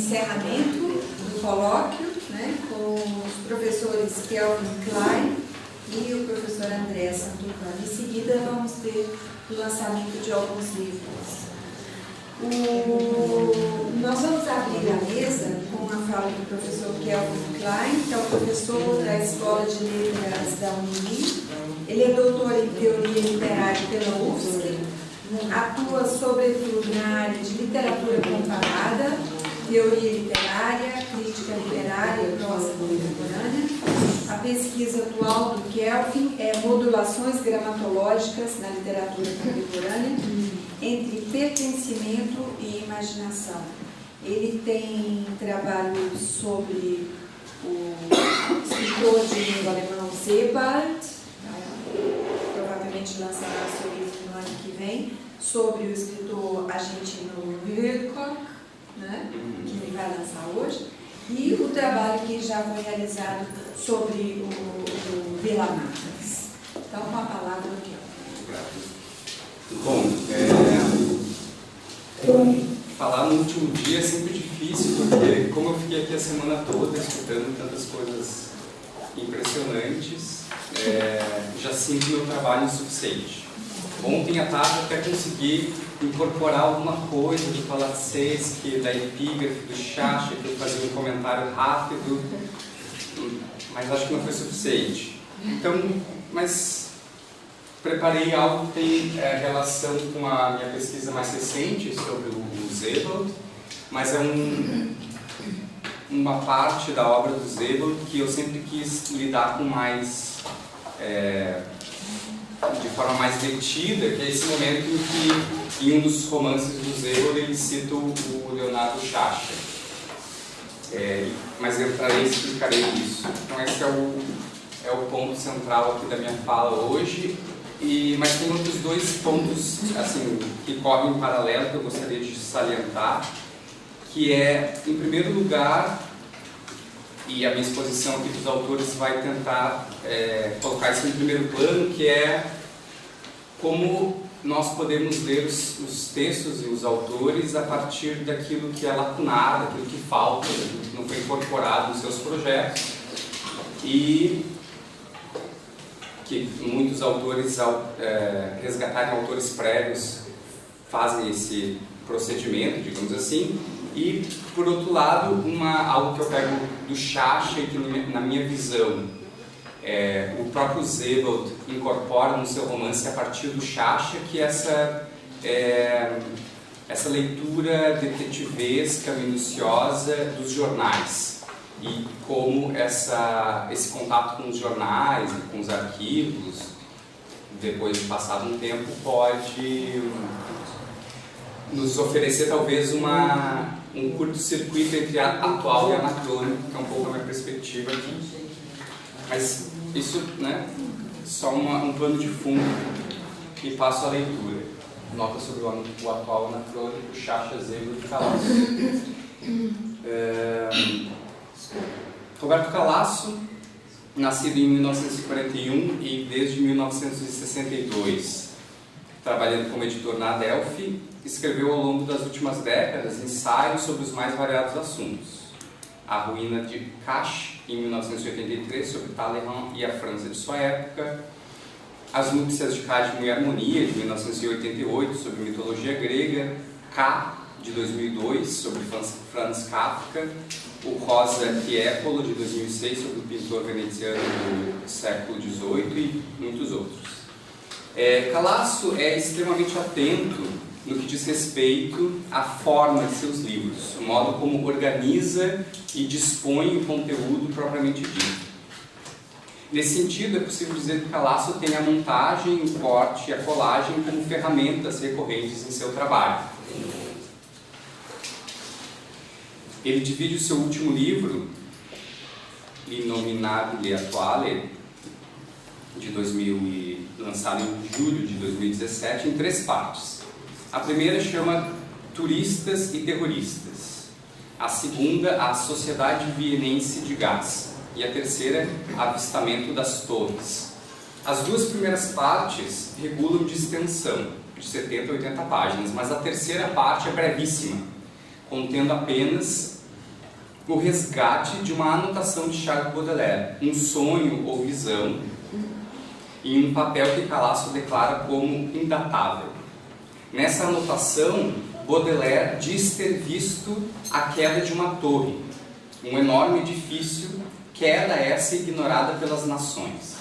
encerramento do colóquio, né, com os professores Kelvin Klein e o professor André Santocano. Em seguida, vamos ter o lançamento de alguns livros. Nós vamos abrir a mesa com a fala do professor Kelvin Klein, que é o professor da Escola de Letras da Unili. Ele é doutor em Teoria Literária pela UFSC, atua sobretudo na área de literatura comparada, teoria literária, crítica literária e prosa contemporânea. A pesquisa atual do Kelvin é modulações gramatológicas na literatura contemporânea entre pertencimento e imaginação. Ele tem trabalhos sobre o escritor de língua alemã Sebald, provavelmente lançará seu livro no ano que vem, sobre o escritor argentino Wilcock, né, que ele vai lançar hoje, e o trabalho que já foi realizado sobre o Vila Matas. Então, com a palavra aqui. Bom, falar no último dia é sempre difícil, porque como eu fiquei aqui a semana toda escutando tantas coisas impressionantes, já sinto meu trabalho insuficiente. Ontem à tarde até consegui incorporar alguma coisa do Palatsesky, da epígrafe, do Chacha, que eu fazia um comentário rápido, mas acho que não foi suficiente. Então, mas preparei algo que tem relação com a minha pesquisa mais recente sobre o Sebald, mas é uma parte da obra do Sebald que eu sempre quis lidar com mais, de forma mais detida, que é esse momento em que, em um dos romances do Sebald, ele cita o Leonardo Chacha. Mas eu entrarei e explicarei isso. Então esse é o ponto central aqui da minha fala hoje. Mas tem outros dois pontos assim, que correm em paralelo que eu gostaria de salientar, que é, em primeiro lugar, e a minha exposição aqui dos autores vai tentar colocar isso em primeiro plano, que é como nós podemos ler os textos e os autores a partir daquilo que é lacunar, daquilo que falta, daquilo que não foi incorporado nos seus projetos, e que muitos autores, ao resgatarem autores prévios, fazem esse procedimento, digamos assim. E, por outro lado, algo que eu pego do Chacha e que, na minha visão, o próprio Sebald incorpora no seu romance a partir do Chacha, que é essa leitura detetivesca, minuciosa dos jornais. E como esse contato com os jornais e com os arquivos, depois de passado um tempo, pode nos oferecer talvez um curto-circuito entre atual e anacrônico, que é um pouco a minha perspectiva aqui. Mas isso, né, só um plano de fundo e passo a leitura. Nota sobre o atual anacrônico, Chacha, Sebald e Calasso. Roberto Calasso, nascido em 1941 e desde 1962, trabalhando como editor na Adelphi, escreveu ao longo das últimas décadas ensaios sobre os mais variados assuntos. A Ruína de Cache, em 1983, sobre Talleyrand e a França de sua época. As Núpcias de Cadmo e Harmonia, de 1988, sobre mitologia grega. K, de 2002, sobre Franz Kafka. O Rosa Tiepolo, de 2006, sobre o pintor veneziano do século XVIII e muitos outros. Calasso é extremamente atento no que diz respeito à forma de seus livros, o modo como organiza e dispõe o conteúdo propriamente dito. Nesse sentido, é possível dizer que Calasso tem a montagem, o corte e a colagem como ferramentas recorrentes em seu trabalho. Ele divide o seu último livro, L'innominabile Attuale, lançado em julho de 2017, em 3 partes. A primeira chama Turistas e Terroristas. A segunda, A Sociedade Vienense de Gás. E a terceira, Avistamento das Torres. As 2 primeiras partes regulam de extensão, de 70 a 80 páginas, mas a terceira parte é brevíssima, contendo apenas o resgate de uma anotação de Charles Baudelaire, um sonho ou visão, em um papel que Calasso declara como indatável. Nessa anotação, Baudelaire diz ter visto a queda de uma torre, um enorme edifício, queda essa ignorada pelas nações.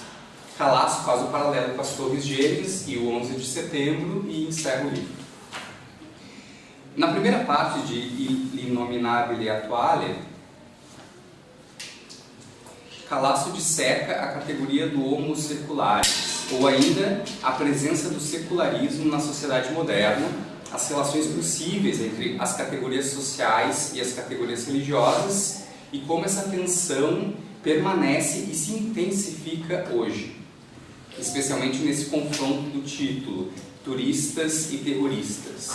Calasso faz o paralelo com as Torres Gêmeas e o 11 de setembro e encerra o livro. Na primeira parte de L'innominabile Attuale, Calasso disseca a categoria do homo secularis, ou ainda a presença do secularismo na sociedade moderna, as relações possíveis entre as categorias sociais e as categorias religiosas, e como essa tensão permanece e se intensifica hoje, especialmente nesse confronto do título, turistas e terroristas,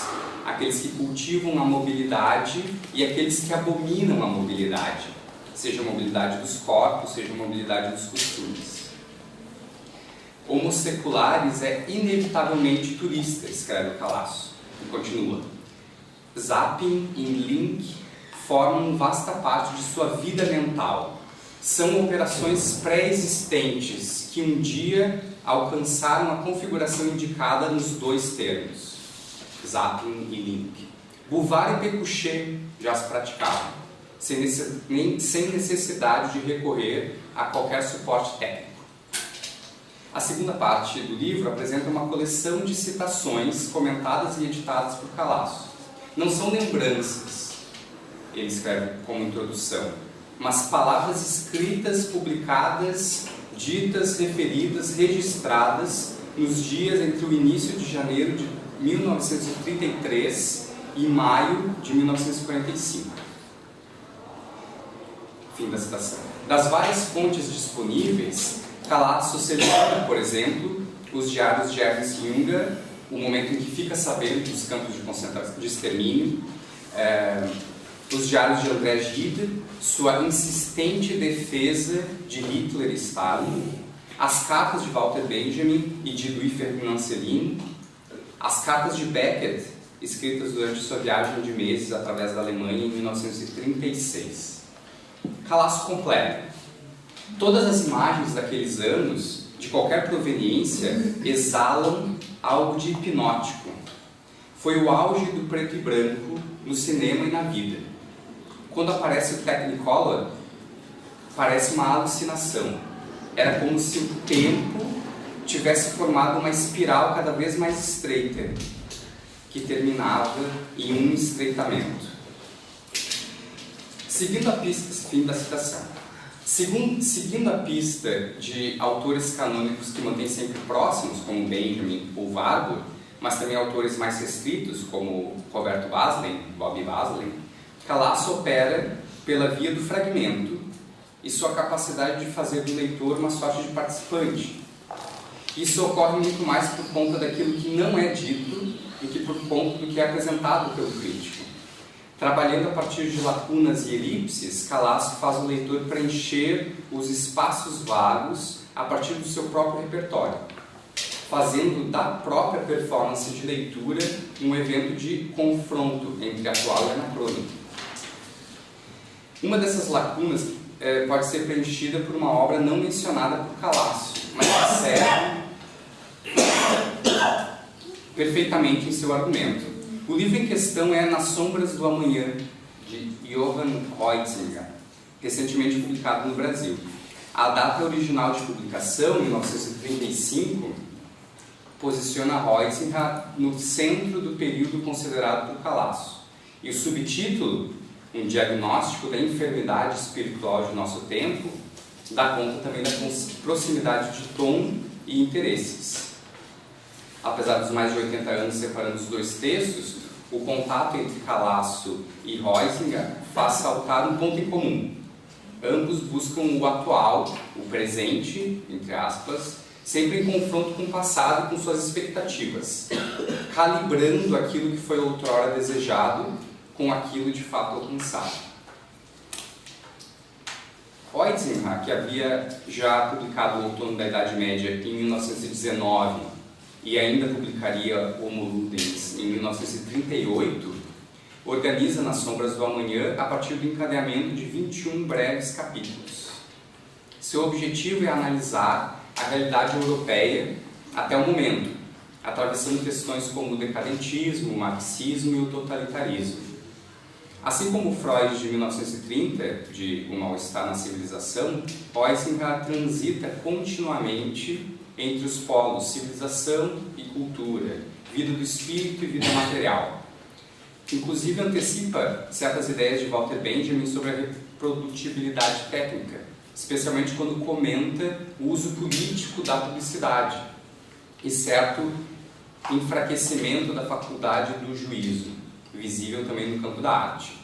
aqueles que cultivam a mobilidade e aqueles que abominam a mobilidade, seja a mobilidade dos corpos, seja a mobilidade dos costumes. Homo secularis é inevitavelmente turista, escreve Calasso, e continua. Zapping e link formam vasta parte de sua vida mental. São operações pré-existentes que um dia alcançaram a configuração indicada nos dois termos, zapping e link. Bouvard e Pécuchet já se praticavam, sem necessidade de recorrer a qualquer suporte técnico. A segunda parte do livro apresenta uma coleção de citações comentadas e editadas por Calasso. Não são lembranças, ele escreve como introdução, mas palavras escritas, publicadas, ditas, referidas, registradas nos dias entre o início de janeiro de 1933 e maio de 1945. Fim da citação. Das várias fontes disponíveis, Calasso seleciona, por exemplo, os diários de Ernst Jünger, o momento em que fica sabendo dos campos de concentração, de extermínio, os diários de André Gide, sua insistente defesa de Hitler e Stalin, as cartas de Walter Benjamin e de Louis Ferdinand Céline, as cartas de Beckett, escritas durante sua viagem de meses através da Alemanha em 1936. Calasso completa. Todas as imagens daqueles anos, de qualquer proveniência, exalam algo de hipnótico. Foi o auge do preto e branco no cinema e na vida. Quando aparece o Technicolor, parece uma alucinação. Era como se o tempo tivesse formado uma espiral cada vez mais estreita, que terminava em um estreitamento. Seguindo a pista, fim da citação. Seguindo a pista de autores canônicos que mantém sempre próximos, como Benjamin ou Warburg, mas também autores mais restritos, como Roberto Baslin, Bob Baslin, Calasso opera pela via do fragmento e sua capacidade de fazer do leitor uma sorte de participante. Isso ocorre muito mais por conta daquilo que não é dito do que por conta do que é apresentado pelo crítico. Trabalhando a partir de lacunas e elipses, Calasso faz o leitor preencher os espaços vagos a partir do seu próprio repertório, fazendo da própria performance de leitura um evento de confronto entre atual e anacrônico. Uma dessas lacunas pode ser preenchida por uma obra não mencionada por Calasso, mas que serve perfeitamente em seu argumento. O livro em questão é Nas Sombras do Amanhã, de Johann Huizinga, recentemente publicado no Brasil. A data original de publicação, 1935, posiciona Huizinga no centro do período considerado por Calasso. E o subtítulo, Um Diagnóstico da Enfermidade Espiritual de Nosso Tempo, dá conta também da proximidade de tom e interesses. Apesar dos mais de 80 anos separando os dois textos, o contato entre Calasso e Huizinga faz saltar um ponto em comum. Ambos buscam o atual, o presente, entre aspas, sempre em confronto com o passado e com suas expectativas, calibrando aquilo que foi outrora desejado com aquilo de fato alcançado. Huizinga, que havia já publicado O Outono da Idade Média em 1919 e ainda publicaria Homo Ludens em 1938, organiza Nas Sombras do Amanhã a partir do encadeamento de 21 breves capítulos. Seu objetivo é analisar a realidade europeia até o momento, atravessando questões como o decadentismo, o marxismo e o totalitarismo. Assim como Freud, de 1930, de O Mal-Estar na Civilização, Huizinga transita continuamente entre os polos civilização e cultura, vida do espírito e vida material. Inclusive antecipa certas ideias de Walter Benjamin sobre a reprodutibilidade técnica, especialmente quando comenta o uso político da publicidade e certo enfraquecimento da faculdade do juízo, visível também no campo da arte.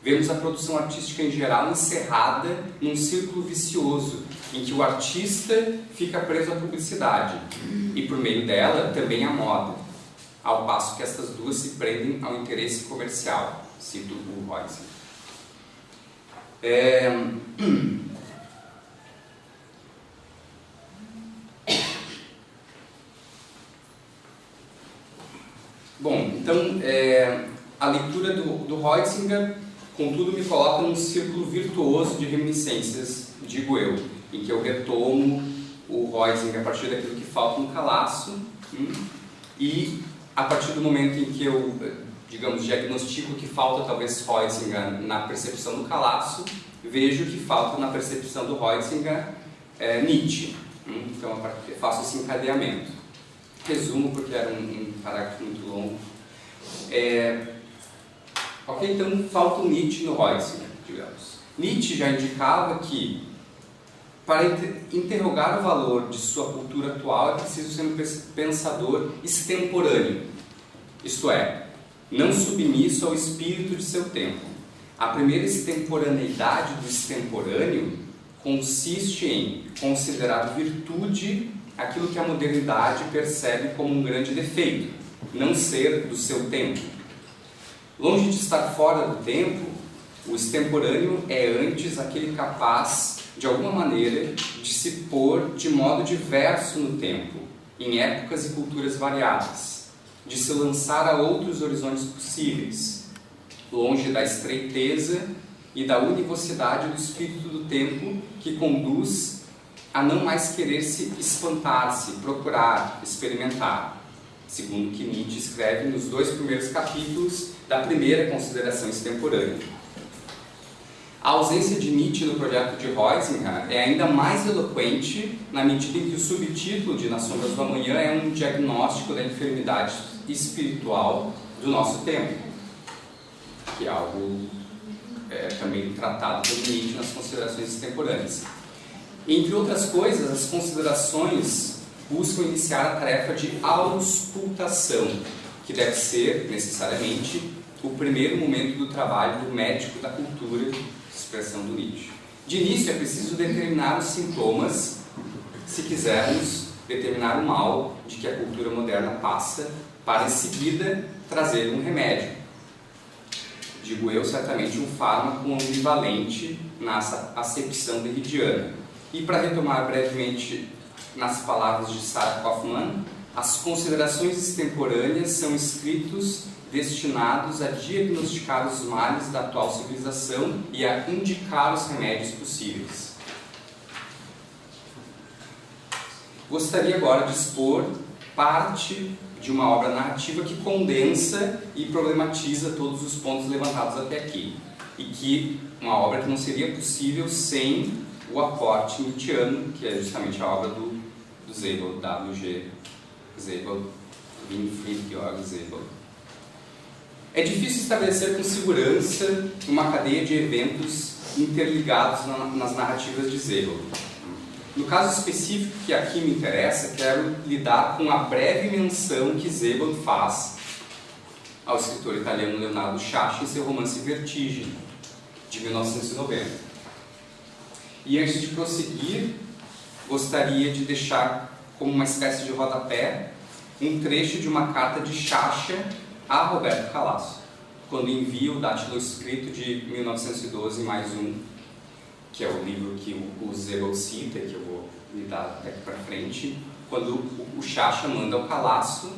Vemos a produção artística em geral encerrada num círculo vicioso, em que o artista fica preso à publicidade e, por meio dela, também à moda, ao passo que estas duas se prendem ao interesse comercial, cito o Huizinga. Bom, então, a leitura do Huizinga, contudo, me coloca num círculo virtuoso de reminiscências, digo eu, em que eu retomo o Huizinga a partir daquilo que falta no Calaço e a partir do momento em que eu, digamos, diagnostico que falta talvez Huizinga na percepção do Calaço, vejo que falta na percepção do Huizinga Nietzsche. Então, eu faço esse encadeamento. Resumo, porque era um parágrafo muito longo. Ok, então falta o Nietzsche no Huizinga, digamos. Nietzsche já indicava que, para interrogar o valor de sua cultura atual, é preciso ser um pensador extemporâneo, isto é, não submisso ao espírito de seu tempo. A primeira extemporaneidade do extemporâneo consiste em considerar virtude aquilo que a modernidade percebe como um grande defeito, não ser do seu tempo. Longe de estar fora do tempo, o extemporâneo é antes aquele capaz, de alguma maneira, de se pôr de modo diverso no tempo, em épocas e culturas variadas, de se lançar a outros horizontes possíveis, longe da estreiteza e da univocidade do espírito do tempo que conduz a não mais querer se espantar-se, procurar, experimentar, segundo que Nietzsche escreve nos 2 primeiros capítulos da primeira consideração extemporânea. A ausência de Nietzsche no projeto de Huizinga é ainda mais eloquente na medida em que o subtítulo de Nas Sombras do Amanhã é um diagnóstico da enfermidade espiritual do nosso tempo, que é algo também tratado por Nietzsche nas considerações extemporâneas. Entre outras coisas, as considerações buscam iniciar a tarefa de auscultação, que deve ser, necessariamente, o primeiro momento do trabalho do médico da cultura, expressão do Nietzsche. De início, é preciso determinar os sintomas, se quisermos determinar o mal de que a cultura moderna passa, para em seguida trazer um remédio. Digo eu, certamente um fármaco ambivalente na acepção derridiana. E para retomar brevemente nas palavras de Sarah Kaufmann, as considerações extemporâneas são escritos destinados a diagnosticar os males da atual civilização e a indicar os remédios possíveis. Gostaria agora de expor parte de uma obra narrativa que condensa e problematiza todos os pontos levantados até aqui, e que uma obra que não seria possível sem o aporte nietzschiano, que é justamente a obra do Sebald, W.G. Sebald, Winfried Georg Sebald. É difícil estabelecer com segurança uma cadeia de eventos interligados nas narrativas de Sebald. No caso específico que aqui me interessa, quero lidar com a breve menção que Sebald faz ao escritor italiano Leonardo Sciascia em seu romance Vertigem, de 1990. E antes de prosseguir, gostaria de deixar como uma espécie de rodapé um trecho de uma carta de Sciascia a Roberto Calaço, quando envia o Datiloscrito de 1912 mais um, que é o livro que o Sebald cita, que eu vou lidar daqui para frente, quando o Sciascia manda ao Calaço,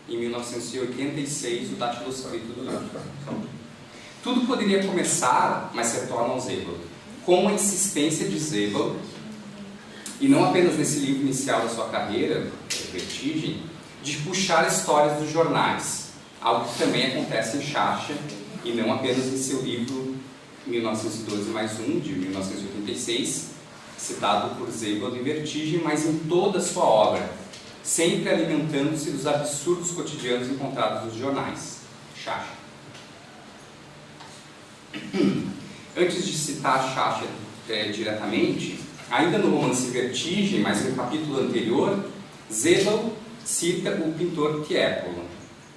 em 1986, o Datiloscrito do livro. Tudo poderia começar, mas retorna ao Sebald, com a insistência de Sebald, e não apenas nesse livro inicial da sua carreira, Vertigem, de puxar histórias dos jornais, algo que também acontece em Sciascia, e não apenas em seu livro 1912+1, de 1986, citado por Sebald em Vertigem, mas em toda a sua obra, sempre alimentando-se dos absurdos cotidianos encontrados nos jornais. Sciascia. Antes de citar Sciascia diretamente, ainda no romance Vertigem, mas no capítulo anterior, Sebald cita o pintor Tiepolo.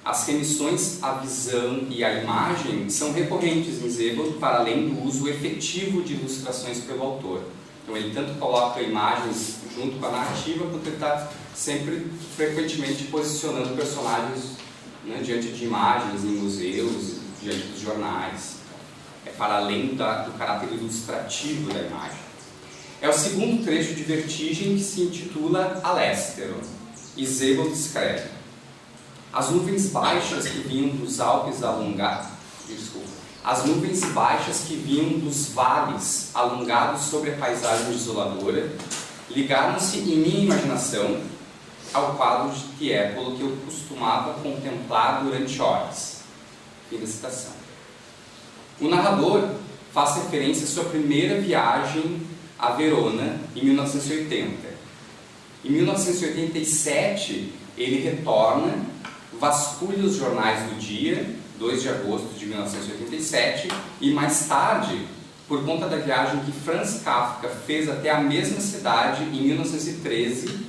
As remissões à visão e à imagem são recorrentes em Sebald, para além do uso efetivo de ilustrações pelo autor. Então ele tanto coloca imagens junto com a narrativa, quanto ele está sempre, frequentemente, posicionando personagens, né, diante de imagens em museus, diante dos jornais. É para além do caráter ilustrativo da imagem. É o segundo trecho de Vertigem, que se intitula Alestero, e Sebald escreve: as nuvens baixas que vinham dos Alpes as nuvens baixas que vinham dos vales alongados sobre a paisagem desoladora ligaram-se em minha imaginação ao quadro de Tiepolo que eu costumava contemplar durante horas. Fim da citação. O narrador faz referência à sua primeira viagem a Verona em 1980. Em 1987, ele retorna, vasculha os jornais do dia, 2 de agosto de 1987, e mais tarde, por conta da viagem que Franz Kafka fez até a mesma cidade em 1913,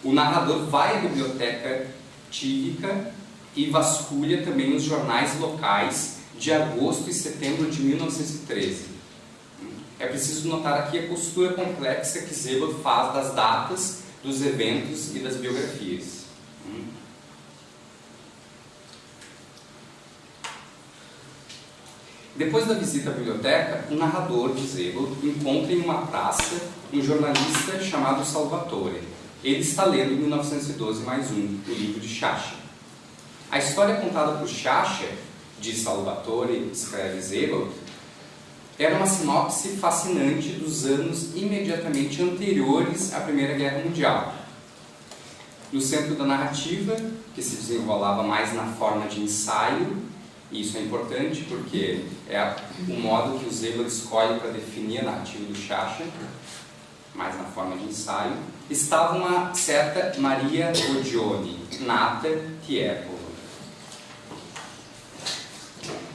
o narrador vai à biblioteca típica e vasculha também os jornais locais de agosto e setembro de 1913. É preciso notar aqui a postura complexa que Sebald faz das datas, dos eventos e das biografias. Depois da visita à biblioteca, o narrador de Sebald encontra em uma praça um jornalista chamado Salvatore. Ele está lendo 1912+1, o livro de Sciascia. A história contada por Sciascia, de Salvatore, escreve Sebald, era uma sinopse fascinante dos anos imediatamente anteriores à Primeira Guerra Mundial. No centro da narrativa, que se desenrolava mais na forma de ensaio, e isso é importante porque é o modo que o Sebald escolhe para definir a narrativa do Sciascia, mais na forma de ensaio, estava uma certa Maria Boggioni, nata Tiepolo.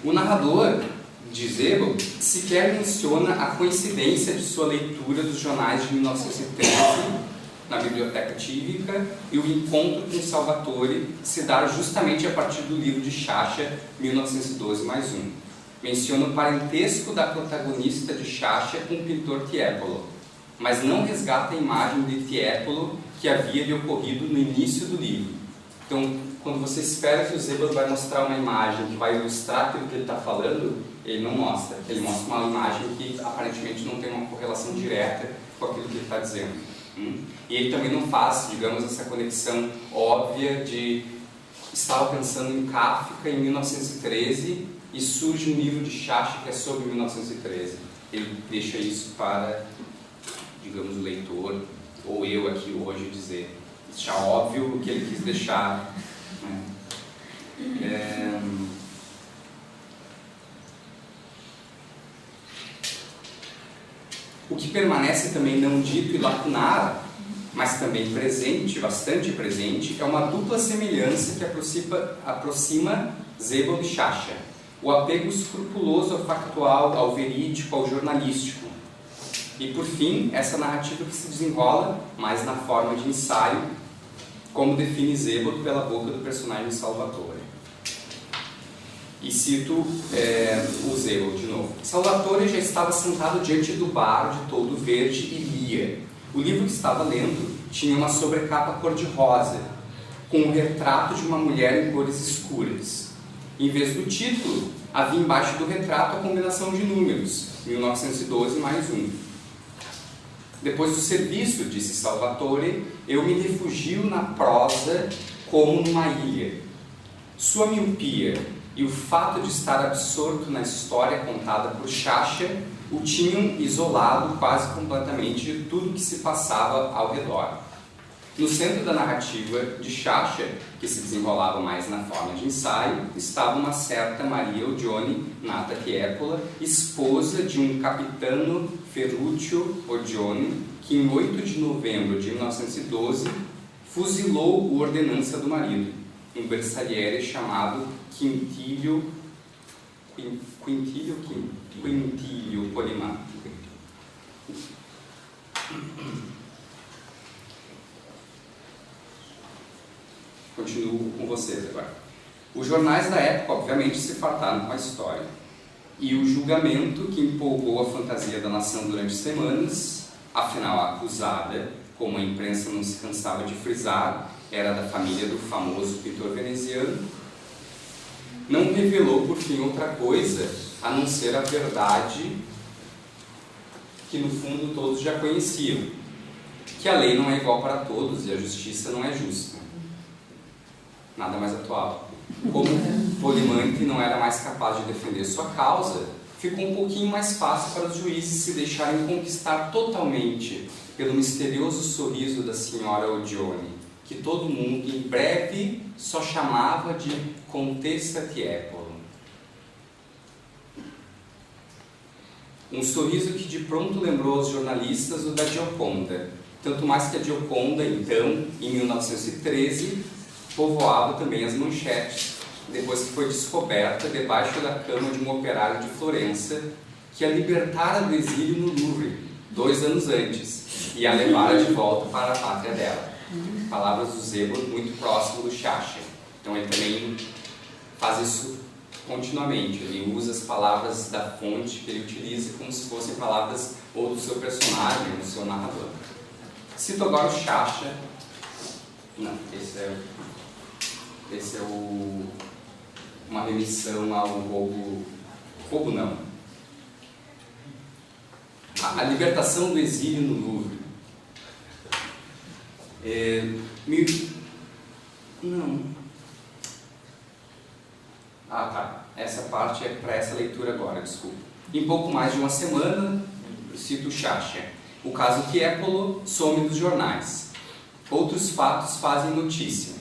O narrador de Sebald sequer menciona a coincidência de sua leitura dos jornais de 1913 na biblioteca típica e o encontro com Salvatore se dar justamente a partir do livro de Sciascia, 1912+1. Menciona o parentesco da protagonista de Sciascia com o pintor Tiepolo, mas não resgata a imagem de Tiepolo que havia lhe ocorrido no início do livro. Então, quando você espera que o Sebald vai mostrar uma imagem que vai ilustrar aquilo que ele está falando, ele não mostra. Ele mostra uma imagem que aparentemente não tem uma correlação direta com aquilo que ele está dizendo. E ele também não faz, digamos, essa conexão óbvia de estava pensando em Kafka em 1913 e surge um livro de Sciascia que é sobre 1913. Ele deixa isso para, digamos, o leitor, ou eu aqui hoje, deixar óbvio o que ele quis deixar. O que permanece também não dito e lacunar, mas também presente, bastante presente, é uma dupla semelhança que aproxima Sebald e Sciascia. O apego escrupuloso ao factual, ao verídico, ao jornalístico. E, por fim, essa narrativa que se desenrola mais na forma de ensaio, como define Sebald pela boca do personagem Salvatore. E cito o Sebald de novo. Salvatore já estava sentado diante do bar de toldo verde e lia. O livro que estava lendo tinha uma sobrecapa cor-de-rosa, com um retrato de uma mulher em cores escuras. Em vez do título, havia embaixo do retrato a combinação de números, 1912+1. Depois do serviço, disse Salvatore, eu me refugio na prosa como numa ilha. Sua miopia, e o fato de estar absorto na história contada por Sciascia o tinham isolado quase completamente de tudo que se passava ao redor. No centro da narrativa de Sciascia, que se desenrolava mais na forma de ensaio, estava uma certa Maria Oggioni, nata Tieppola, esposa de um capitano Ferruccio Oggioni, que em 8 de novembro de 1912 fuzilou o ordenança do marido, um bersagliere chamado Quintilio Polimar. Continuo com vocês agora. Os jornais da época, obviamente, se fartaram com a história. E o julgamento que empolgou a fantasia da nação durante semanas, afinal a acusada, como a imprensa não se cansava de frisar, era da família do famoso pintor veneziano, não revelou, por fim, outra coisa a não ser a verdade que, no fundo, todos já conheciam, que a lei não é igual para todos e a justiça não é justa. Nada mais atual. Como Polimante não era mais capaz de defender sua causa, ficou um pouquinho mais fácil para os juízes se deixarem conquistar totalmente pelo misterioso sorriso da senhora Oggioni, que todo mundo em breve só chamava de Contessa Tieppola. Um sorriso que de pronto lembrou aos jornalistas o da Gioconda, tanto mais que a Gioconda, então, em 1913, povoava também as manchetes, depois que foi descoberta debaixo da cama de um operário de Florença que a libertara do exílio no Louvre, 2 anos antes, e a levara de volta para a pátria dela. Palavras do Zebor, muito próximo do Sciascia. Então ele também faz isso continuamente, ele usa as palavras da fonte que ele utiliza como se fossem palavras ou do seu personagem, ou do seu narrador. Cito agora o Sciascia. Não, esse é uma remissão ao roubo não. A libertação do exílio no Louvre. Não. Ah, tá. Essa parte é para essa leitura agora, desculpa. Em pouco mais de uma semana, cito Sciascia, o caso Tieppola some dos jornais. Outros fatos fazem notícia.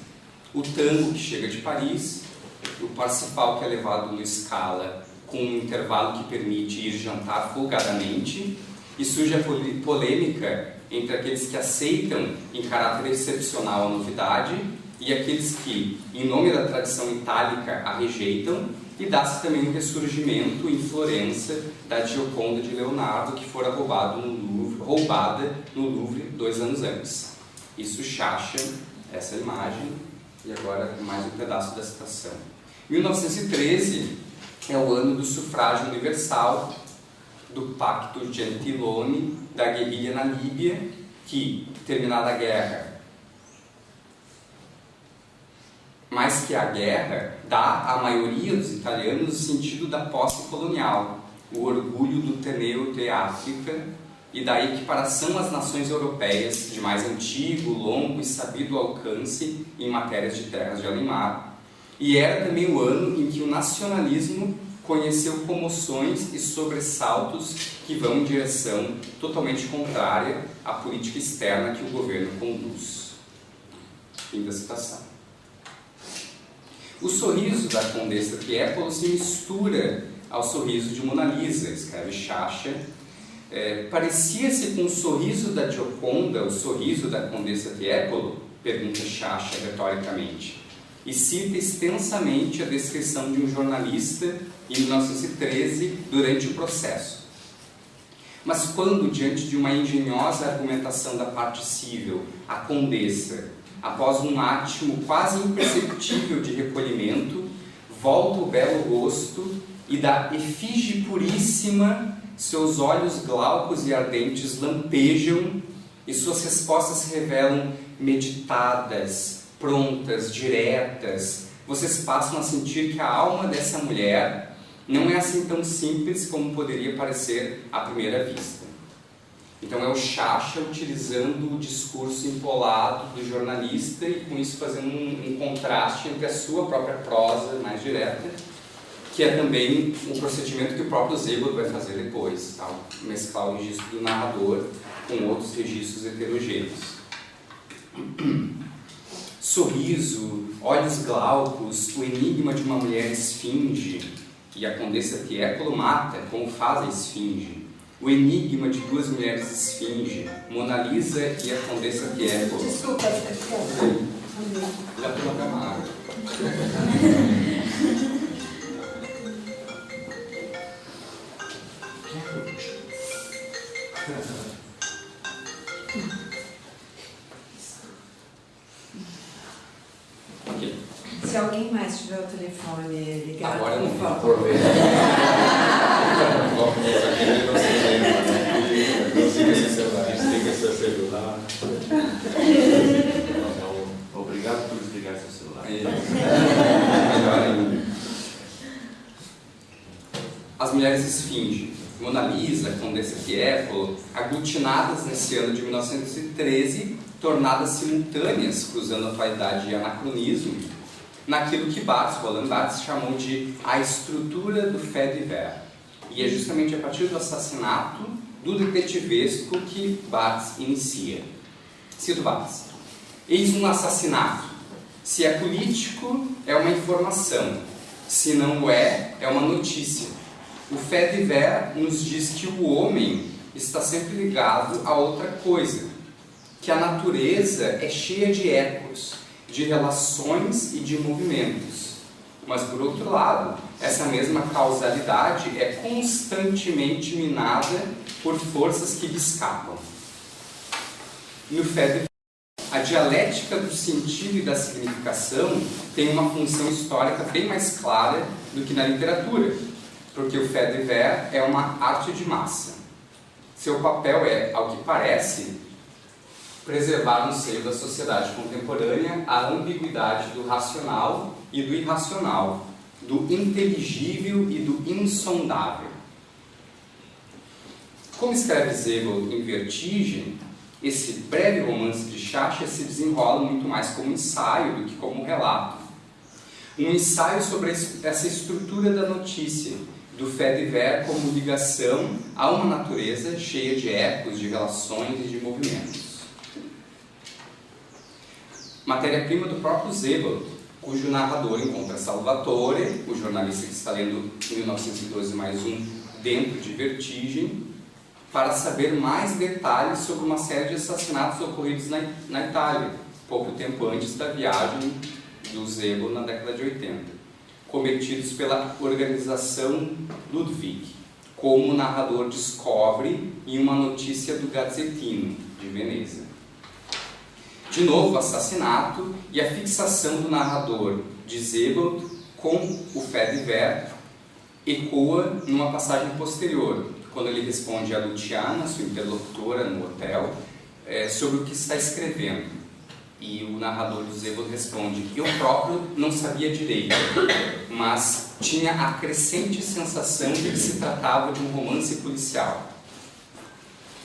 O tango que chega de Paris, o Parsifal que é levado no Scala com um intervalo que permite ir jantar folgadamente, e surge a polêmica entre aqueles que aceitam em caráter excepcional a novidade e aqueles que, em nome da tradição itálica, a rejeitam, e dá-se também um ressurgimento em Florença da Gioconda de Leonardo, que fora roubada no Louvre 2 anos antes. Isso Sciascia, essa imagem, e agora mais um pedaço da citação. 1913 é o ano do sufrágio universal, do Pacto Gentiloni, da guerrilha na Líbia, que, terminada a guerra, mais que a guerra, dá à maioria dos italianos o sentido da posse colonial, o orgulho do teneo de África e da equiparação às nações europeias de mais antigo, longo e sabido alcance em matérias de terras de além-mar. E era também o ano em que o nacionalismo conheceu comoções e sobressaltos que vão em direção totalmente contrária à política externa que o governo conduz. Fim da citação. O sorriso da Condessa Tieppola se mistura ao sorriso de Mona Lisa, escreve Sciascia. Parecia-se com o sorriso da Gioconda, o sorriso da Condessa Tieppola? Pergunta Sciascia retoricamente. E cita extensamente a descrição de um jornalista em 1913 durante o processo. Mas quando, diante de uma engenhosa argumentação da parte civil, a Condessa, após um átimo quase imperceptível de recolhimento, volta o belo rosto e da efígie puríssima, seus olhos glaucos e ardentes lampejam e suas respostas se revelam meditadas, prontas, diretas. Vocês passam a sentir que a alma dessa mulher não é assim tão simples como poderia parecer à primeira vista. Então é o Sciascia utilizando o discurso empolado do jornalista e com isso fazendo um contraste entre a sua própria prosa mais direta que é também um procedimento que o próprio Zebold vai fazer depois, tá? Mesclar o registro do narrador com outros registros heterogêneos. Sorriso, olhos glaucos, o enigma de uma mulher esfinge, e a Condessa Tiepolo mata como faz a esfinge. O enigma de duas mulheres esfinge, Mona Lisa e a Condessa Tiepolo. Desculpa, Já tô na camada. Ok. Se alguém mais tiver o telefone ligado, Agora não por vou favor. por ver. Vamos atender nosso problema, né? Desliga seu celular. Desliga seu celular. Obrigado por desligar seu celular. Melhor ainda. As mulheres esfinge, Mona Lisa, Condessa Tiepolo, aglutinadas nesse ano de 1913, tornadas simultâneas, cruzando atualidade e anacronismo, naquilo que Roland Barthes chamou de a estrutura do fait divers. E é justamente a partir do assassinato do detetivesco que Barthes inicia. Cito Barthes: eis um assassinato. Se é político, é uma informação. Se não o é, é uma notícia. O fait divers nos diz que o homem está sempre ligado a outra coisa, que a natureza é cheia de ecos, de relações e de movimentos. Mas, por outro lado, essa mesma causalidade é constantemente minada por forças que lhe escapam. No fait divers, a dialética do sentido e da significação tem uma função histórica bem mais clara do que na literatura, porque o fait divers é uma arte de massa. Seu papel é, ao que parece, preservar no seio da sociedade contemporânea a ambiguidade do racional e do irracional, do inteligível e do insondável. Como escreve Zebold em Vertigem, esse breve romance de Sciascia se desenrola muito mais como ensaio do que como relato. Um ensaio sobre essa estrutura da notícia, do fait divers como ligação a uma natureza cheia de ecos, de relações e de movimentos. Matéria-prima do próprio Zebold, cujo narrador encontra Salvatore, o jornalista que está lendo 1912 mais um dentro de Vertigem, para saber mais detalhes sobre uma série de assassinatos ocorridos na Itália, pouco tempo antes da viagem do Zebold na década de 80, cometidos pela organização Ludwig, como o narrador descobre em uma notícia do Gazzettino, de Veneza. De novo, o assassinato e a fixação do narrador de Zebold com o fait divers ecoa numa passagem posterior, quando ele responde a Luciana, sua interlocutora no hotel, sobre o que está escrevendo. E o narrador do Zebold responde: eu próprio não sabia direito, mas tinha a crescente sensação de que se tratava de um romance policial.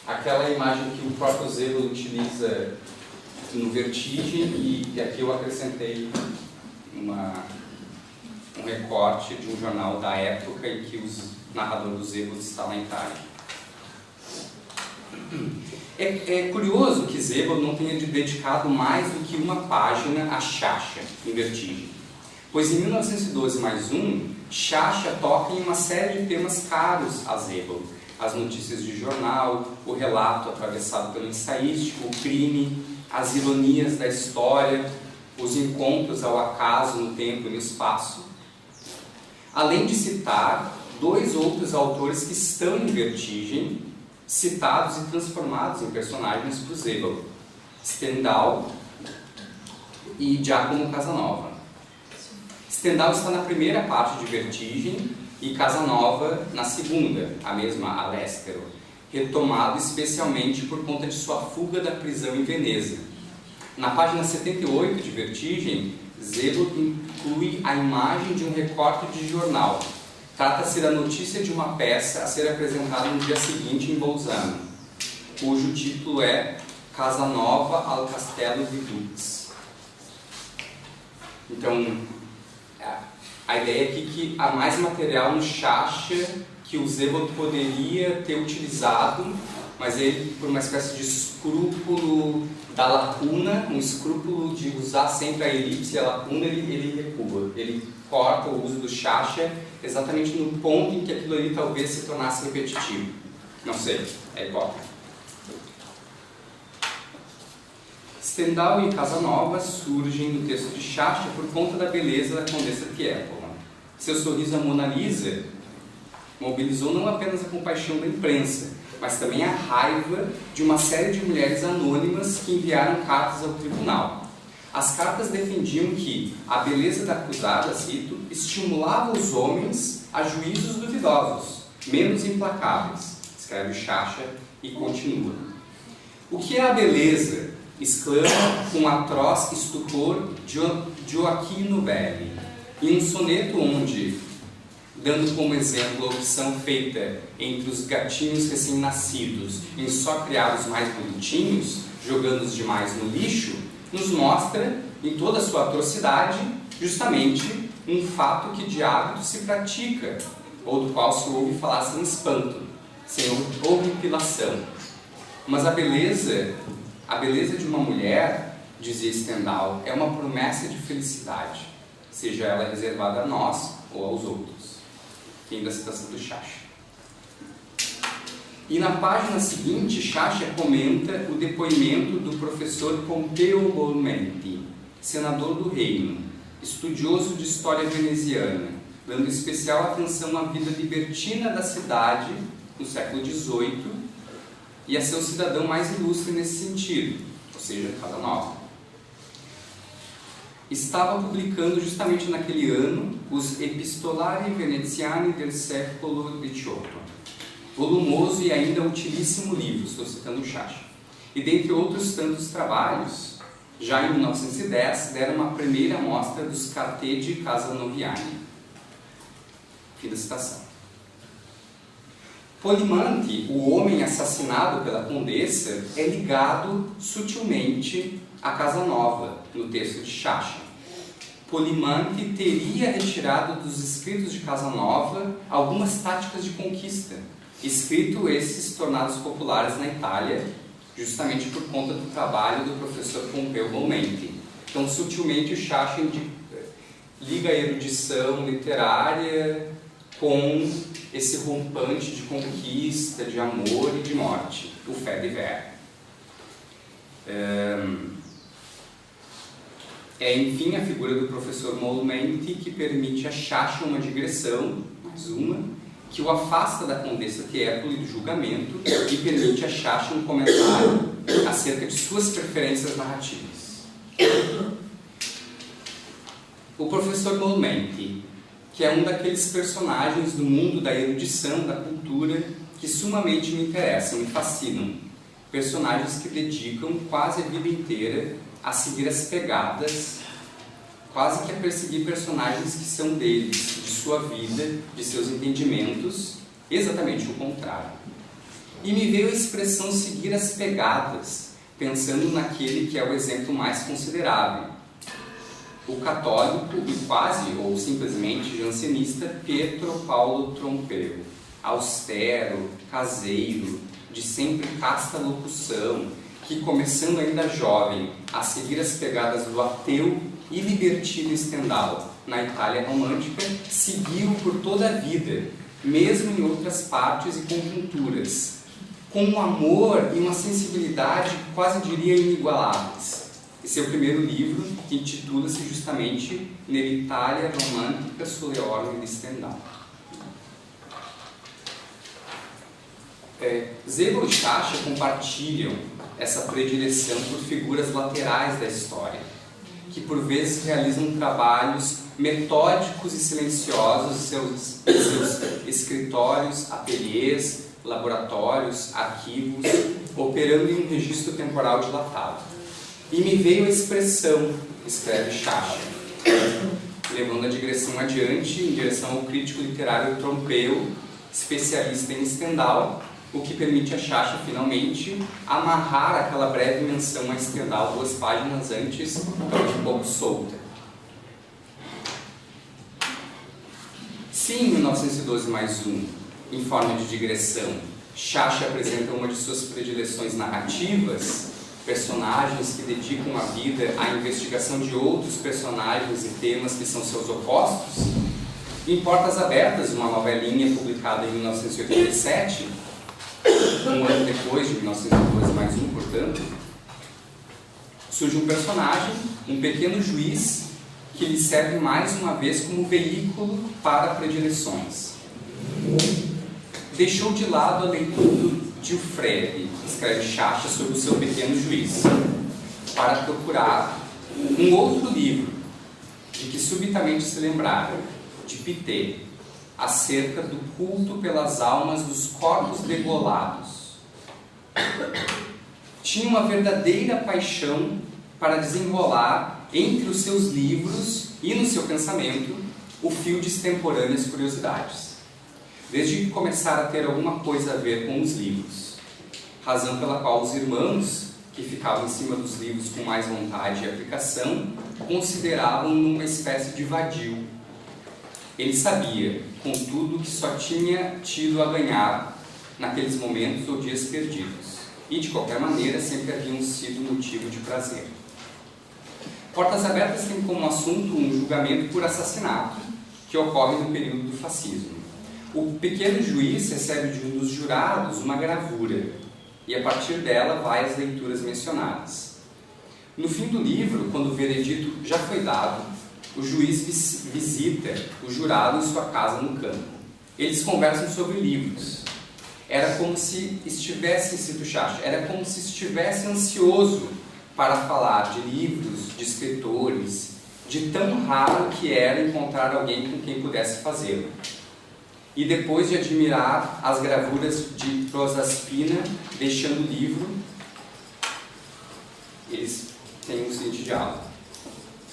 Aquela imagem que o próprio Zebold utiliza no Vertigem, e aqui eu acrescentei um recorte de um jornal da época em que o narrador do Zebold está na Itália. É curioso que Zebold não tenha dedicado mais do que uma página a Sciascia, em Vertigem, pois em 1912 mais um, Sciascia toca em uma série de temas caros a Zebold: as notícias de jornal, o relato atravessado pelo ensaístico, o crime, as ironias da história, os encontros ao acaso no tempo e no espaço, além de citar dois outros autores que estão em Vertigem, citados e transformados em personagens por Zebold: Stendhal e Giacomo Casanova. Stendhal está na primeira parte de Vertigem e Casanova na segunda, a mesma All'estero, retomado especialmente por conta de sua fuga da prisão em Veneza. Na página 78 de Vertigem, Zebold inclui a imagem de um recorte de jornal. Trata-se da notícia de uma peça a ser apresentada no dia seguinte em Bolzano, cujo título é Casanova al Castello di Dux. Então, A ideia aqui que há mais material no Sciascia que o Sebald poderia ter utilizado, mas ele, por uma espécie de escrúpulo da lacuna, um escrúpulo de usar sempre a elipse e a lacuna, ele recua. Ele corta o uso do Sciascia exatamente no ponto em que aquilo ali talvez se tornasse repetitivo. Não sei, é hipótese. Stendhal e Casanova surgem no texto de Sciascia por conta da beleza da Condessa Tiepolo. Seu sorriso à Mona Lisa mobilizou não apenas a compaixão da imprensa, mas também a raiva de uma série de mulheres anônimas que enviaram cartas ao tribunal. As cartas defendiam que a beleza da acusada, cito, estimulava os homens a juízos duvidosos, menos implacáveis, escreve Sciascia e continua. O que é a beleza? Exclama com atroz estupor Gioacchino Belli, em um soneto onde, dando como exemplo a opção feita entre os gatinhos recém-nascidos em só criar os mais bonitinhos, jogando os demais no lixo, nos mostra, em toda a sua atrocidade, justamente um fato que de hábito se pratica, ou do qual se ouve falar sem espanto, sem horripilação. Mas a beleza de uma mulher, dizia Stendhal, é uma promessa de felicidade, seja ela reservada a nós ou aos outros. Fim da citação do Sciascia. E na página seguinte, Sciascia comenta o depoimento do professor Pompeo Bolmenti, senador do reino, estudioso de história veneziana, dando especial atenção à vida libertina da cidade no século XVIII e a seu cidadão mais ilustre nesse sentido, ou seja, Casanova. Estava publicando justamente naquele ano os Epistolari Veneziani del secolo XVIII, volumoso e ainda utilíssimo livro, estou citando o Sciascia. E dentre outros tantos trabalhos, já em 1910, deram uma primeira amostra dos Cartegi Casanoviani. Fim da citação. Polimante, o homem assassinado pela condessa, é ligado sutilmente a Casanova, no texto de Sciascia. Polimante teria retirado dos escritos de Casanova algumas táticas de conquista, escritos esses tornados populares na Itália, justamente por conta do trabalho do professor Pompeo Bolmenti. Então, sutilmente, o Sciascia liga a erudição literária com esse rompante de conquista, de amor e de morte, o fait divers. Enfim, a figura do professor Bolmenti que permite a Sciascia uma digressão, mais uma, que o afasta da Condessa Tiepolo e do julgamento e permite a Sciascia um comentário acerca de suas preferências narrativas. O professor Bolmenti, que é um daqueles personagens do mundo da erudição, da cultura, que sumamente me interessam, me fascinam. Personagens que dedicam quase a vida inteira a seguir as pegadas, quase que a perseguir personagens que são deles, de sua vida, de seus entendimentos, exatamente o contrário. E me veio a expressão seguir as pegadas, pensando naquele que é o exemplo mais considerável, o católico e quase ou simplesmente jansenista Pietro Paolo Trompeu, austero, caseiro, de sempre casta locução, que começando ainda jovem a seguir as pegadas do ateu e libertino Stendhal na Itália romântica, seguiu por toda a vida, mesmo em outras partes e conjunturas, com um amor e uma sensibilidade quase diria inigualáveis. E seu primeiro livro intitula-se justamente Nell'Italia romantica sulle orme di Stendhal. Sebald e Sciascia compartilham essa predileção por figuras laterais da história, que por vezes realizam trabalhos metódicos e silenciosos em seus escritórios, ateliês, laboratórios, arquivos, operando em um registro temporal dilatado. E me veio a expressão, escreve Sciascia, levando a digressão adiante em direção ao crítico literário Trompeu, especialista em Stendhal, o que permite a Sciascia, finalmente, amarrar aquela breve menção a Stendhal 2 páginas antes, talvez um pouco solta. Se em 1912+1, em forma de digressão, Sciascia apresenta uma de suas predileções narrativas, personagens que dedicam a vida à investigação de outros personagens e temas que são seus opostos, em Portas Abertas, uma novelinha publicada em 1987, um ano depois de 1912+1, portanto, surge um personagem, um pequeno juiz, que lhe serve mais uma vez como veículo para predileções. Deixou de lado a leitura do Giuffredi, escreve Sciascia sobre o seu pequeno juiz, para procurar um outro livro, de que subitamente se lembraram, de Pitet, acerca do culto pelas almas dos corpos degolados. Tinha uma verdadeira paixão para desenrolar entre os seus livros e no seu pensamento o fio de extemporâneas curiosidades, desde que começara a ter alguma coisa a ver com os livros, razão pela qual os irmãos, que ficavam em cima dos livros com mais vontade e aplicação, consideravam numa espécie de vadio. Ele sabia, contudo, que só tinha tido a ganhar naqueles momentos ou dias perdidos, e de qualquer maneira sempre haviam sido motivo de prazer. Portas Abertas tem como assunto um julgamento por assassinato que ocorre no período do fascismo. O pequeno juiz recebe de um dos jurados uma gravura e a partir dela vai às leituras mencionadas. No fim do livro, quando o veredito já foi dado, o juiz visita o jurado em sua casa no campo. Eles conversam sobre livros. Era como se estivesse, cito Sciascia, era como se estivesse ansioso para falar de livros, de escritores, de tão raro que era encontrar alguém com quem pudesse fazê-lo. E depois de admirar as gravuras de Prosaspina deixando o livro, eles têm um seguinte diálogo.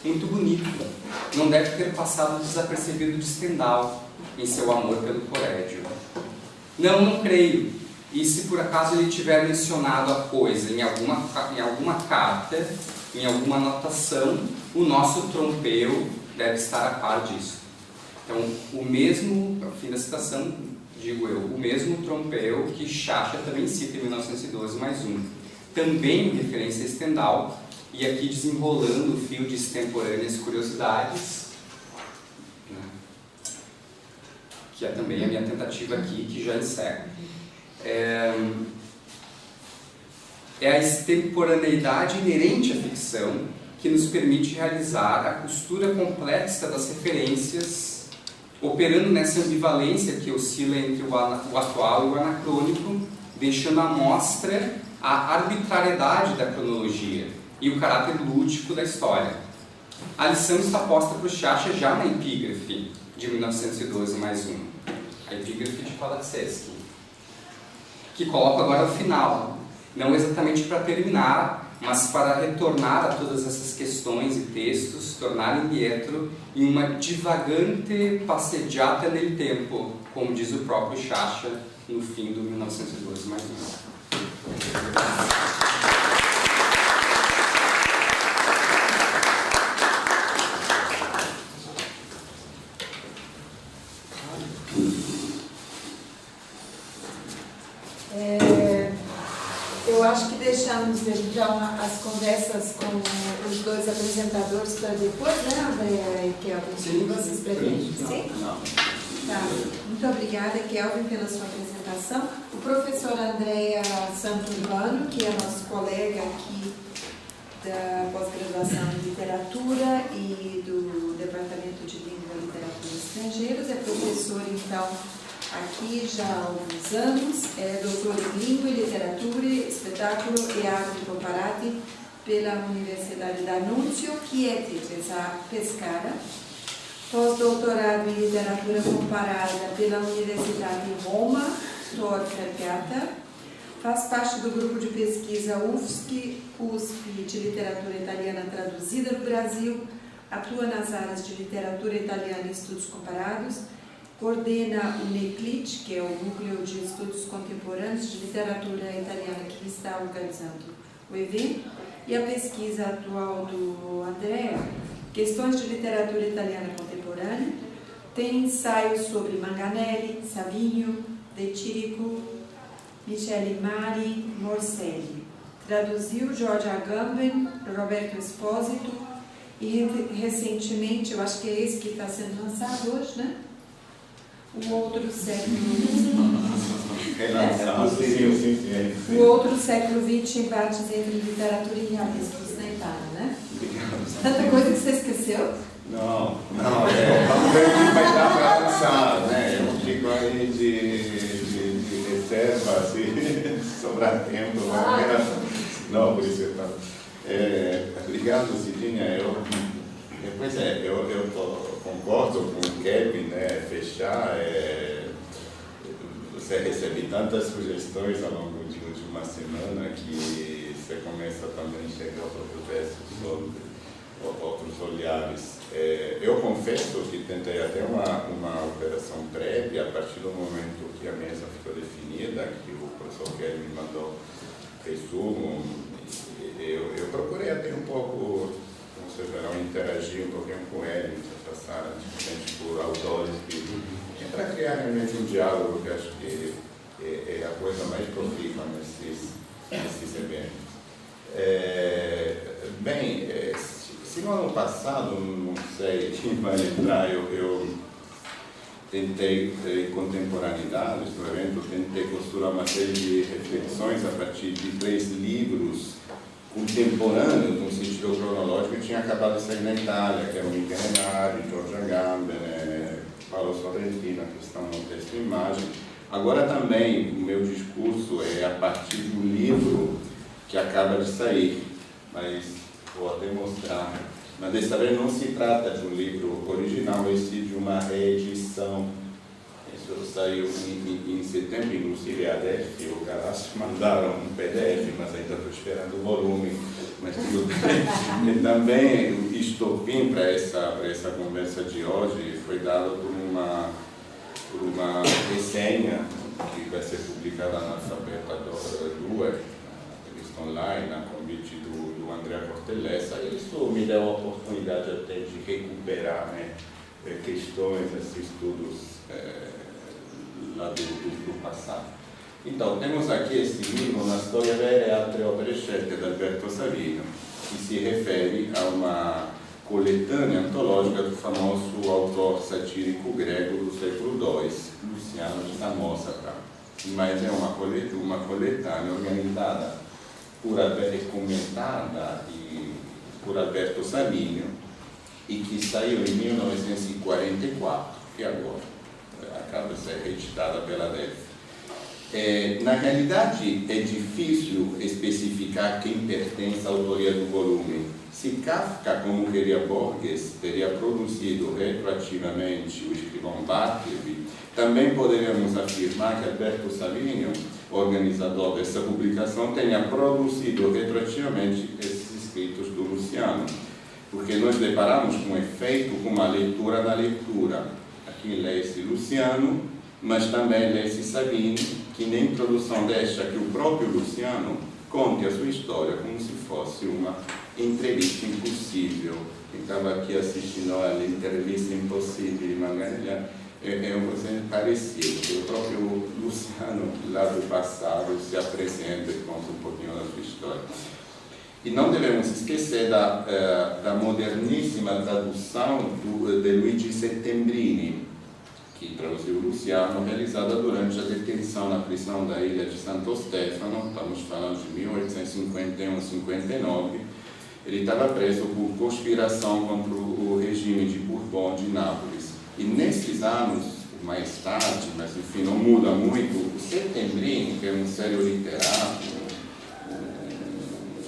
Muito bonito, não deve ter passado desapercebido de Stendhal em seu amor pelo Corégio. Não creio. E se por acaso ele tiver mencionado a coisa em alguma carta, em alguma anotação, o nosso Trompeu deve estar a par disso. Então, o mesmo, ao fim da citação, digo eu, o mesmo Trompeu que Sciascia também cita em 1912+1. Também em referência a Stendhal, e aqui desenrolando o fio de extemporâneas curiosidades, né, que é também a minha tentativa aqui, que já encerro. É a extemporaneidade inerente à ficção que nos permite realizar a costura complexa das referências, operando nessa ambivalência que oscila entre o atual e o anacrônico, deixando à mostra a arbitrariedade da cronologia e o caráter lúdico da história. A lição está posta para o Sciascia já na epígrafe de 1912+1, a epígrafe de Palaczewski, que coloco agora o final, não exatamente para terminar, mas para retornar a todas essas questões e textos, tornar indietro em uma divagante passeggiata nel tempo, como diz o próprio Sciascia no fim do 1912+1. Eu acho que deixamos já as conversas com os dois apresentadores para depois, né, Andréa e Kelvin? Sim. Vocês pretendem? Sim? Não. Tá. Muito obrigada, Kelvin, pela sua apresentação. O professor Andréa Santurbano, que é nosso colega aqui da pós-graduação em literatura e do Departamento de Língua e Literatura Estrangeiras, é professor, então, aqui já há alguns anos, é doutor em Língua e Literatura, Espetáculo e Arte Comparati pela Universidade d'Annunzio, Chieti Pescara, pós-doutorado em Literatura Comparada pela Universidade de Roma, Tor Vergata, faz parte do grupo de pesquisa USP de Literatura Italiana Traduzida no Brasil, atua nas áreas de Literatura Italiana e Estudos Comparados, coordena o NECLIT, que é o Núcleo de Estudos Contemporâneos de Literatura Italiana que está organizando o evento, e a pesquisa atual do Andréa, Questões de Literatura Italiana Contemporânea, Tem ensaios sobre Manganelli, Savinio, De Chirico, Michele Mari, Morselli. Traduziu Jorge Agamben, Roberto Espósito e recentemente, eu acho que é esse que está sendo lançado hoje, né? O Outro Século O Outro Século XX, Embates entre Literatura e Realismo, na Itália, né? Tanta coisa que você esqueceu? Não, vamos ver o que vai dar para lançar, né? Eu fico aí de reserva, assim, sobrar tempo. Não, por isso eu falo. Obrigado, Cidinha. Eu concordo com o Kevin, né? Fechar. Você recebe tantas sugestões ao longo de uma semana que você começa também a enxergar outros versos sobre outros olhares. Eu confesso que tentei até uma operação prévia a partir do momento que a mesa ficou definida, que o professor Kelly me mandou resumo. Eu procurei até um pouco, como vocês verão, interagir um pouquinho com ele, passar por autores para criar realmente um diálogo, que acho que é a coisa mais profícua nesses eventos. Se no ano passado, não sei quem vai lembrar, eu tentei, em contemporaneidade do evento, tentei costurar uma série de reflexões a partir de 3 livros contemporâneos, no sentido cronológico, que tinha acabado de sair na Itália, que é o Michele Mari, Jorge Agamben, Paolo Sorrentino, que estão no texto e imagem. Agora também, o meu discurso é a partir do livro que acaba de sair, mas vou até mostrar. Mas desta vez não se trata de um livro original, mas sim de uma reedição. Isso saiu em setembro, inclusive a DEF e o Calaço mandaram um PDF, mas ainda estou esperando o volume. Mas tudo bem. E também o estopim para essa conversa de hoje foi dado por uma resenha que vai ser publicada na Alfabetadora Lua, revista online, a convite do André Cortellessa. Isso me deu a oportunidade até de recuperar, né, questões, estudos lá do passado. Então, temos aqui esse livro, Na Storia Vera e Altre Opere Scelte, de Alberto Savinio, que se refere a uma coletânea antológica do famoso autor satírico grego do século II, Luciano de Samosata. Mas é uma coletânea organizada e comentada por Alberto Savinio e que saiu em 1944, que agora acaba de ser reeditada pela DEF. Na realidade, é difícil especificar quem pertence à autoria do volume. Se Kafka, como queria Borges, teria produzido retroativamente o escrivão Bartleby, também poderíamos afirmar que Alberto Savinio, organizador dessa publicação, tenha produzido retroativamente esses escritos do Luciano, porque nós deparamos com um efeito, com uma leitura na leitura. Aqui lê-se Luciano, mas também lê-se Savinio, que na introdução deixa que o próprio Luciano conte a sua história como se fosse uma entrevista impossível. Quem estava aqui assistindo a entrevista impossível de Manganelli é um coisa parecida, que o próprio Luciano, lá do passado, se apresenta e conta um pouquinho da sua história. E não devemos esquecer da moderníssima tradução de Luigi Settembrini, que traduziu Luciano, realizada durante a detenção na prisão da ilha de Santo Stefano, estamos falando de 1851-59, ele estava preso por conspiração contra o regime de Bourbon de Nápoles. E nesses anos, mais tarde, mas enfim, não muda muito, o Settembrini, que é um sério literato,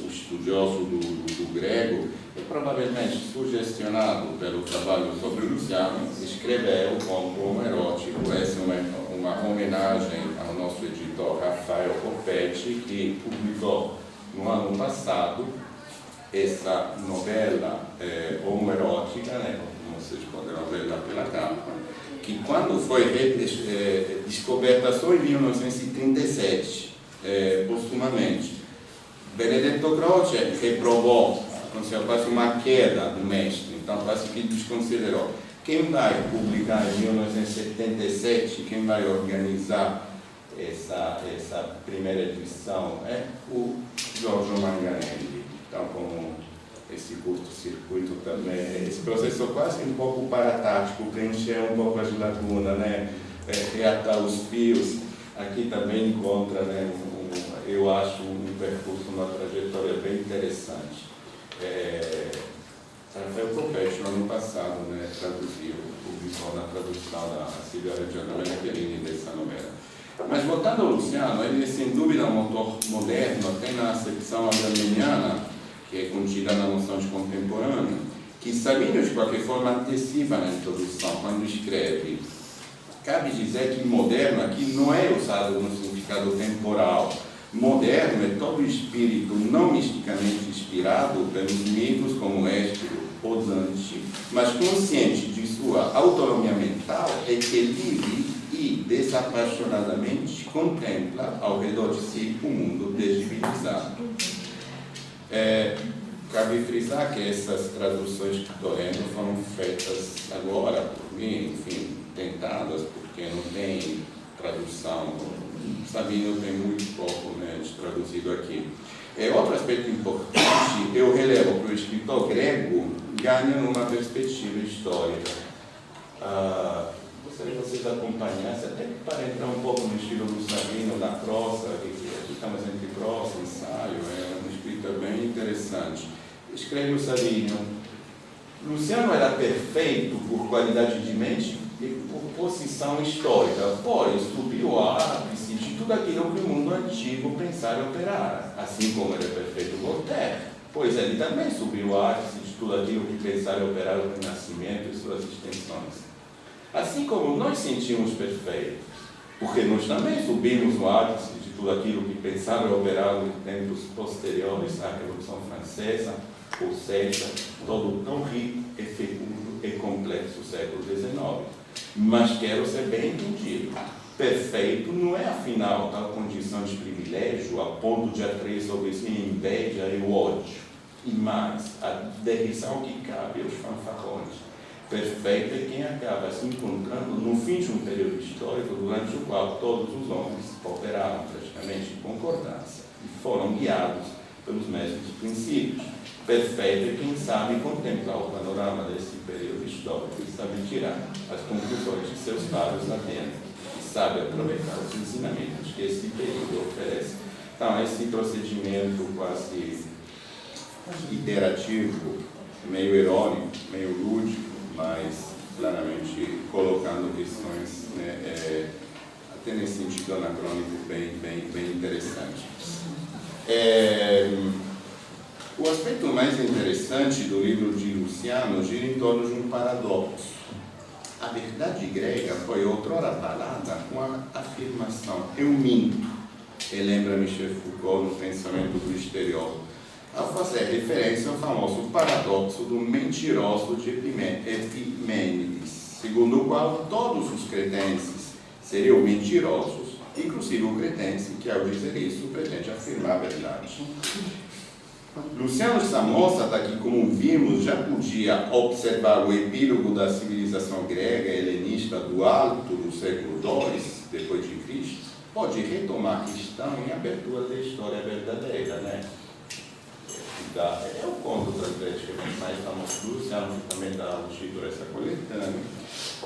um estudioso do grego, e provavelmente sugestionado pelo trabalho sobre Luciano, escreveu o conto homoerótico. Essa é uma homenagem ao nosso editor Rafael Coppetti, que publicou no ano passado essa novela homoerótica, né, como vocês poderão ver lá pela capa, que quando foi descoberta só em 1937, postumamente, Benedetto Croce reprovou, aconteceu quase uma queda do mestre, então quase que desconsiderou. Quem vai publicar em 1977, quem vai organizar essa primeira edição é o Giorgio Manganelli. Então, como esse curto-circuito também, esse processo quase um pouco paratático, preencher um pouco as lacunas, né? Reatar os fios. Aqui também encontra, né, eu acho, um percurso, uma trajetória bem interessante. Rafael Copete, no ano passado, né, traduziu, publicou na tradução da Silvia Reggiana Meneghelini dessa novela. Mas voltando ao Luciano, ele é sem dúvida um autor moderno, até na acepção armeniana, que é contida na noção de contemporâneo, que Savino de qualquer forma antecipa na introdução, quando escreve. Cabe dizer que moderno aqui não é usado no significado temporal. Moderno é todo espírito não misticamente inspirado pelos mitos como Ésquilo ou Dante, mas consciente de sua autonomia mental, é que livre e desapaixonadamente contempla ao redor de si o mundo desdivinizado. Cabe frisar que essas traduções que estou lendo foram feitas agora por mim, enfim, tentadas, porque não tem tradução. Sabino tem muito pouco, né, de traduzido aqui. Outro aspecto importante, eu relevo que o escritor grego ganha numa perspectiva histórica. Gostaria que vocês acompanhassem, até para entrar um pouco no estilo do Sabino, na prosa, aqui estamos entre prosa e ensaio, é uma escrita bem interessante. Escreve o Sabino: Luciano era perfeito por qualidade de mente e por posição histórica, pois subiu ao ápice de tudo aquilo que o mundo antigo pensara e operara, assim como era perfeito Voltaire, pois ele também subiu ao ápice de tudo aquilo que pensara e operara o Renascimento e suas extensões. Assim como nós sentimos perfeitos, porque nós também subimos ao ápice de tudo aquilo que pensara e operara em tempos posteriores à Revolução Francesa, ou seja, todo tão rico e fecundo e complexo século XIX. Mas quero ser bem entendido. Perfeito não é, afinal, tal condição de privilégio a ponto de atrair sobre si a inveja e o ódio, e mais, a derrição que cabe aos fanfarrões. Perfeito é quem acaba se encontrando no fim de um período histórico durante o qual todos os homens operaram praticamente em concordância e foram guiados pelos mesmos princípios. Perfeito é quem sabe contemplar o panorama desse período histórico e sabe tirar as conclusões de seus sábios lá dentro e sabe aproveitar os ensinamentos que esse período oferece. Então, esse procedimento quase iterativo, meio irônico, meio lúdico, mas claramente colocando questões, né, até nesse sentido anacrônico bem interessante. O aspecto mais interessante do livro de Luciano gira em torno de um paradoxo. A verdade grega foi outrora abalada com a afirmação "eu minto", que lembra Michel Foucault no Pensamento do Exterior, ao fazer referência ao famoso paradoxo do mentiroso de Epimênides, segundo o qual todos os cretenses seriam mentirosos, inclusive o cretense que, ao dizer isso, pretende afirmar a verdade. Luciano Samosata, que, como vimos, já podia observar o epílogo da civilização grega helenista do alto do século II, depois de Cristo, pode retomar a questão em abertura da história verdadeira, né? É o conto praticamente mais famoso do Luciano, que também dá o título a essa coletânea,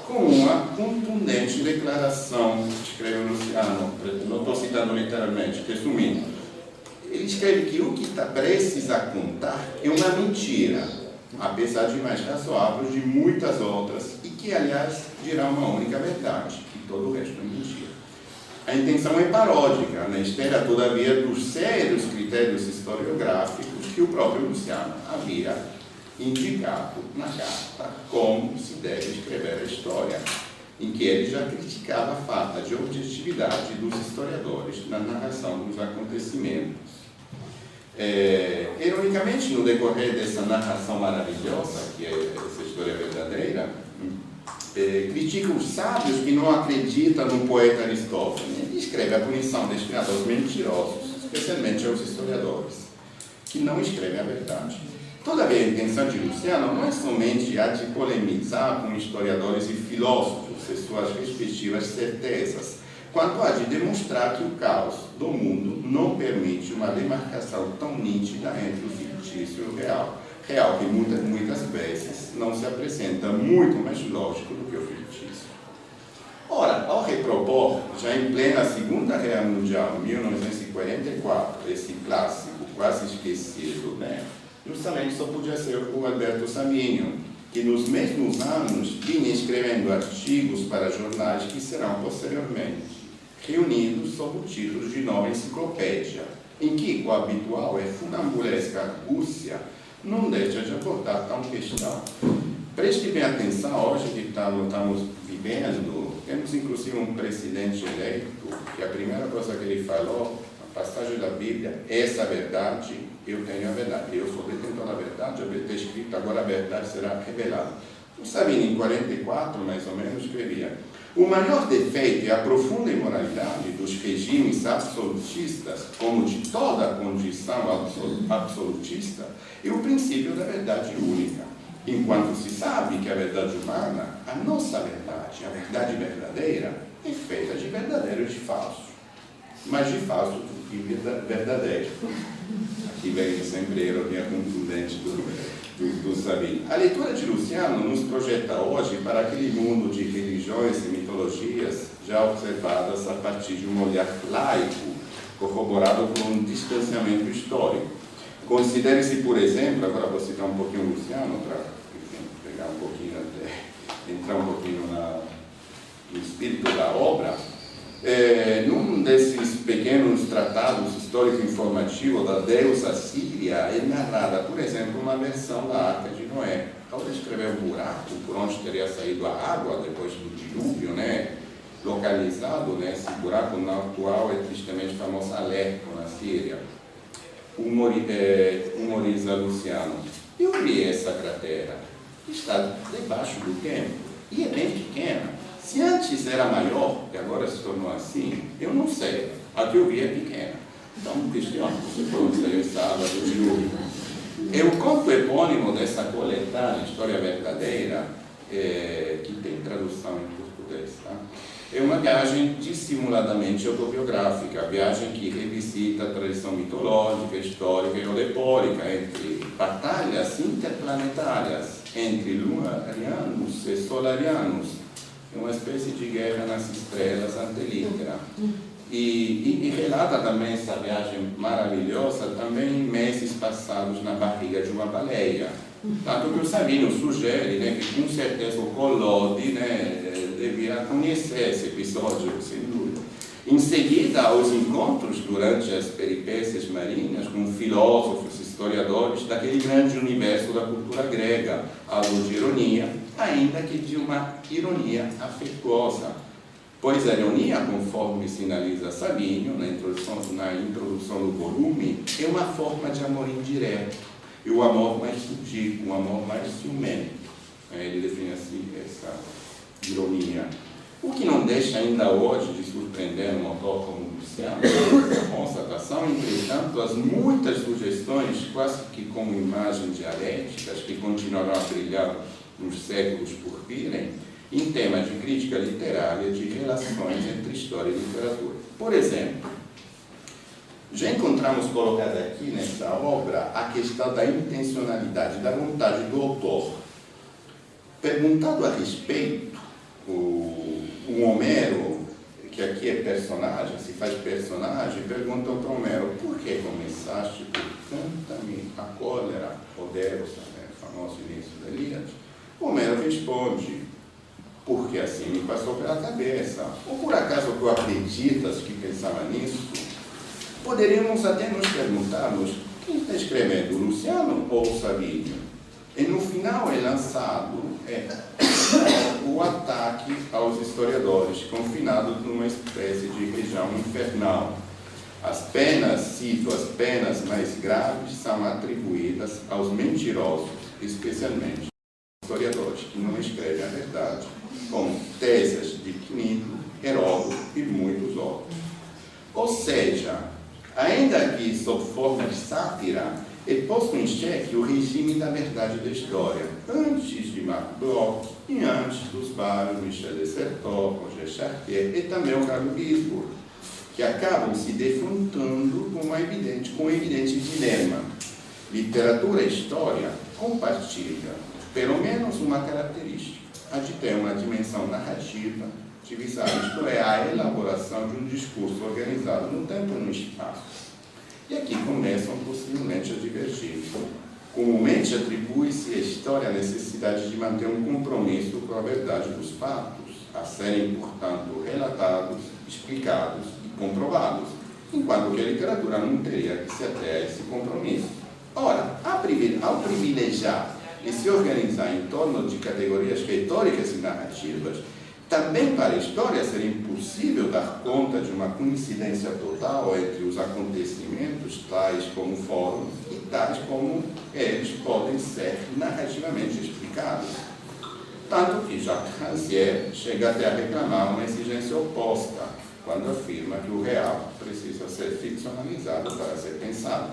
com uma contundente declaração, escreve o Luciano, não estou citando literalmente, resumindo. Ele escreve que o que está prestes a contar é uma mentira, apesar de mais razoável de muitas outras, e que, aliás, dirá uma única verdade, que todo o resto é mentira. A intenção é paródica, na esteira, todavia, dos sérios critérios historiográficos que o próprio Luciano havia indicado na carta como se deve escrever a história, em que ele já criticava a falta de objetividade dos historiadores na narração dos acontecimentos. Ironicamente, no decorrer dessa narração maravilhosa, que é essa história verdadeira, critica os sábios que não acreditam no poeta Aristófanes. Ele escreve a punição destinada aos mentirosos, especialmente aos historiadores, que não escrevem a verdade. Todavia, a intenção de Luciano não é somente a de polemizar com historiadores e filósofos e suas respectivas certezas, quanto a de demonstrar que o caos do mundo não permite uma demarcação tão nítida entre o fictício e o real. Real que muitas vezes não se apresenta muito mais lógico do que o fictício. Ora, ao repropor, já em plena Segunda Guerra Mundial, 1944, esse clássico quase esquecido, né? Justamente só podia ser o Alberto Sabino, que nos mesmos anos vinha escrevendo artigos para jornais que serão posteriormente reunidos sob o título de Nova Enciclopédia, em que o habitual e funambulesca argúcia não deixa de abordar tal questão. Preste bem atenção, hoje que estamos vivendo, temos inclusive um presidente eleito, que a primeira coisa que ele falou, a passagem da Bíblia, essa verdade, eu tenho a verdade, eu sou detentor da verdade, está escrito, agora a verdade será revelada. O Sabino, em 44, mais ou menos, escrevia: o maior defeito é a profunda imoralidade dos regimes absolutistas, como de toda a condição absolutista, e o princípio da verdade única. Enquanto se sabe que a verdade humana, a nossa verdade, a verdade verdadeira, é feita de verdadeiro e de falso. Mas de falso do que verdadeiro. Aqui vem sempre a ironia contundente do Sabino. A leitura de Luciano nos projeta hoje para aquele mundo de religiões e mitologias já observadas a partir de um olhar laico, corroborado por um distanciamento histórico. Considere-se, por exemplo, agora vou citar um pouquinho o Luciano, para pegar um pouquinho, entrar um pouquinho no espírito da obra. Num desses pequenos tratados histórico-informativos da deusa Síria, é narrada, por exemplo, uma versão da Arca de Noé. Ao descrever o buraco por onde teria saído a água depois do dilúvio, né, localizado, né, esse buraco na atual é tristemente famosa Alepo, na Síria, humoriza Luciano: eu vi essa cratera, está debaixo do tempo, e é bem pequena. Se antes era maior, e agora se tornou assim, eu não sei. A que eu vi é pequena. Então, questiono se foi essa água do dilúvio. É o conto epônimo dessa coletânea História Verdadeira, que tem tradução em português, tá? É uma viagem dissimuladamente autobiográfica, viagem que revisita a tradição mitológica, histórica e olepórica entre batalhas interplanetárias, entre lunarianos e solarianos. É uma espécie de guerra nas estrelas antelítera. E relata também essa viagem maravilhosa também em meses passados na barriga de uma baleia. Tanto que o Sabino sugere, né, que com certeza o Collodi, né, devia conhecer esse episódio, sem dúvida. Em seguida, os encontros durante as peripécias marinhas com filósofos, historiadores daquele grande universo da cultura grega, algo de ironia, ainda que de uma ironia afetuosa. Pois a ironia, conforme sinaliza Sabino na introdução do volume, é uma forma de amor indireto, e o amor mais sutil, um amor mais ciumento. Ele define assim essa ironia. O que não deixa ainda hoje de surpreender um autor como Luciano, a constatação, entretanto, as muitas sugestões, quase que como imagens dialéticas, que continuarão a brilhar nos séculos por virem, em temas de crítica literária, de relações entre história e literatura. Por exemplo, já encontramos colocada aqui nessa obra a questão da intencionalidade, da vontade do autor. Perguntado a respeito, o Homero, que aqui é personagem, se faz personagem, pergunta para Homero: por que começaste por canta-me a cólera, o Deus, né, famoso início da Ilíada? Homero responde: porque assim me passou pela cabeça. Ou por acaso tu acreditas que pensava nisso? Poderíamos até nos perguntarmos: quem está escrevendo, Luciano ou Sabino? E no final é lançado o ataque aos historiadores, confinados numa espécie de região infernal. As penas, cito, as penas mais graves são atribuídas aos mentirosos, especialmente historiadores que não escrevem a verdade, como Tesias de Quinto, Heródoto e muitos outros. Ou seja, ainda que sob forma de sátira, é posto em xeque o regime da verdade da história, antes de Marc Bloch e antes dos vários Michel de Certeau, Roger Chartier e também o Carl Gisborne, que acabam se defrontando com um evidente dilema. Literatura e história compartilham, pelo menos, uma característica, a de ter uma dimensão narrativa, divisada, isto é, a elaboração de um discurso organizado no tempo e no espaço. E aqui começam possivelmente a divergir. Comumente atribui-se à história a necessidade de manter um compromisso com a verdade dos fatos, a serem, portanto, relatados, explicados e comprovados, enquanto que a literatura não teria que se ater a esse compromisso. Ora, ao privilegiar e se organizar em torno de categorias retóricas e narrativas, também para a história seria impossível dar conta de uma coincidência total entre os acontecimentos, tais como foram, e tais como eles podem ser narrativamente explicados. Tanto que Jacques Rancière chega até a reclamar uma exigência oposta, quando afirma que o real precisa ser ficcionalizado para ser pensado.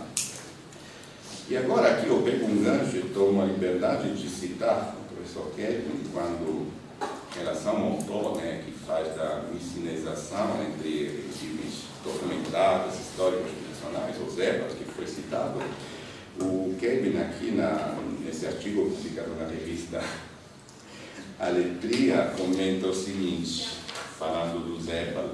E agora aqui eu pego um gancho e tomo a liberdade de citar o professor Kelvin, quando em relação ao autor, né, que faz da miscinezação entre regimes documentados, históricos, ficcionais, ou Zebas, que foi citado, o Kelvin aqui nesse artigo publicado na revista Aletria comenta o seguinte, falando do Sebald: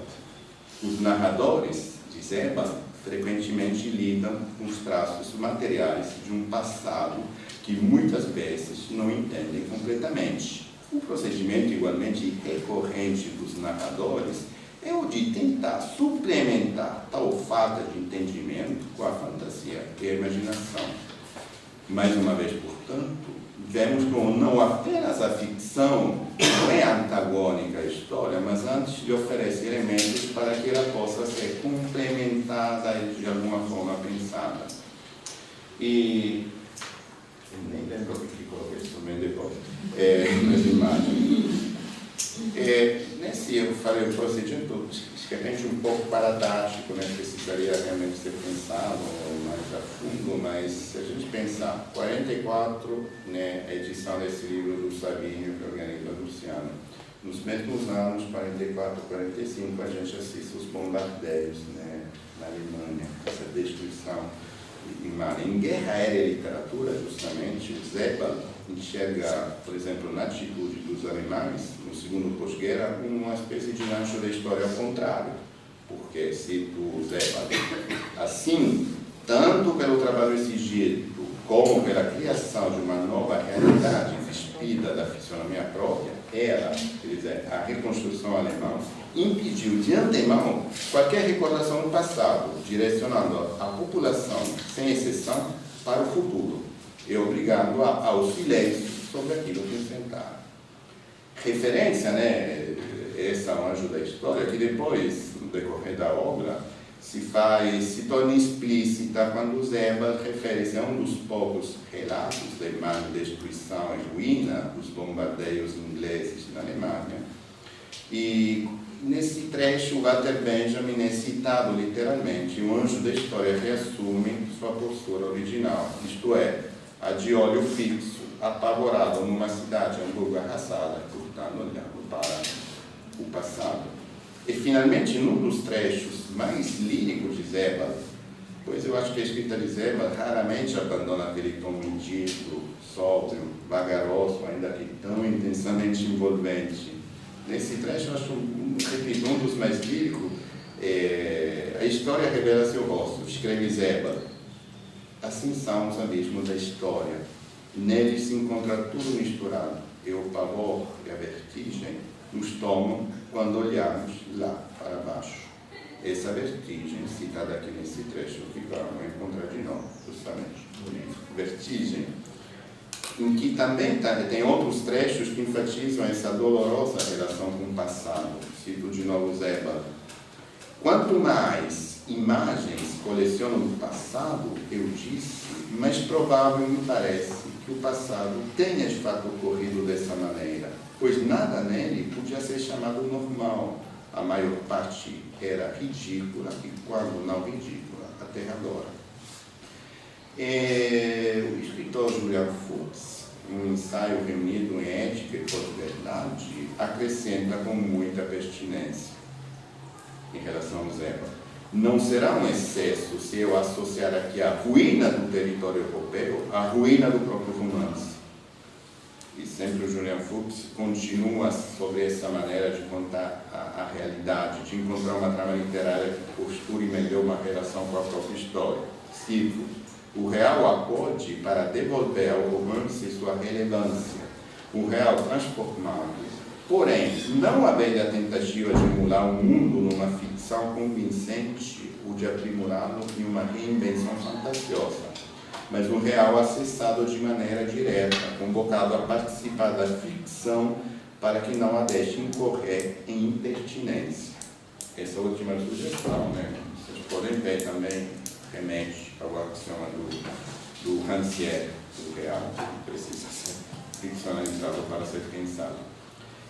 os narradores de Sebald frequentemente lidam com os traços materiais de um passado que muitas vezes não entendem completamente. Um procedimento igualmente recorrente dos narradores é o de tentar suplementar tal falta de entendimento com a fantasia e a imaginação. Mais uma vez, portanto, vemos como não apenas a ficção não é antagônica à história, mas antes lhe oferece elementos para que ela possa ser complementada e de alguma forma pensada. E nem lembro o que coloquei isso também depois, nas imagens. Nesse eu falei o procedimento escrevente um pouco paradático, né? Precisaria realmente ser pensado mais a fundo, mas se a gente pensar, 44, né, a edição desse livro do Sabinho, que organiza o Luciano, nos mesmos anos, 44, 45, a gente assiste os bombardeios, né, na Alemanha, essa destruição. Em Guerra Aérea e Literatura, justamente, Sebald enxerga, por exemplo, na atitude dos alemães, no segundo pós-guerra, uma espécie de gancho da história ao contrário, porque, cito Sebald, assim, tanto pelo trabalho exigido, como pela criação de uma nova realidade despida da fisionomia própria, ela, quer dizer, a reconstrução alemã, impediu de antemão qualquer recordação do passado, direcionando a população, sem exceção, para o futuro e obrigando-a ao silêncio sobre aquilo que enfrentaram. Referência, né, esse é um anjo da história, que depois, no decorrer da obra, se torna explícita quando Sebald refere-se a um dos poucos relatos da imagem de destruição e ruína dos bombardeios ingleses na Alemanha. E nesse trecho, Walter Benjamin é citado literalmente, o anjo da história reassume sua postura original, isto é, a de olho fixo, apavorado numa cidade Hamburgo arrasada, portanto, olhando para o passado. E, finalmente, num dos trechos mais líricos de Sebald, pois eu acho que a escrita de Sebald raramente abandona aquele tom indígeno, sóbrio, vagaroso, ainda que tão intensamente envolvente. Nesse trecho, eu acho, repito, um dos mais líricos, a história revela seu rosto, escreve Sebald. Assim são os abismos da história. Neles se encontra tudo misturado, e o pavor e a vertigem nos tomam quando olhamos lá para baixo. Essa vertigem, citada aqui nesse trecho, que vamos encontrar de novo, justamente, no livro. Vertigem, em que também tem outros trechos que enfatizam essa dolorosa relação com o passado. Cito de novo Sebald. Quanto mais imagens coleciono do passado, eu disse, mais provável me parece que o passado tenha de fato ocorrido dessa maneira, pois nada nele podia ser chamado normal. A maior parte era ridícula e, quando não ridícula, aterradora. O escritor Julian Fuchs, um ensaio reunido em Ética e Pós-Verdade, acrescenta com muita pertinência em relação ao Zeba. Não será um excesso se eu associar aqui a ruína do território europeu à ruína do próprio romance. E sempre o Julian Fuchs continua sobre essa maneira de contar a realidade, de encontrar uma trama literária que posture melhor uma relação com a própria história. Cito: o real acode para devolver ao romance sua relevância, o real transformado. Porém, não havendo a tentativa de emular o mundo numa ficção convincente ou de aprimorá-lo em uma reinvenção fantasiosa, mas o real acessado de maneira direta, convocado a participar da ficção para que não a deixe incorrer em impertinência. Essa última sugestão, né? Vocês podem ver também, remete ao axioma do Rancière, do real, que precisa ser ficcionalizado para ser pensado.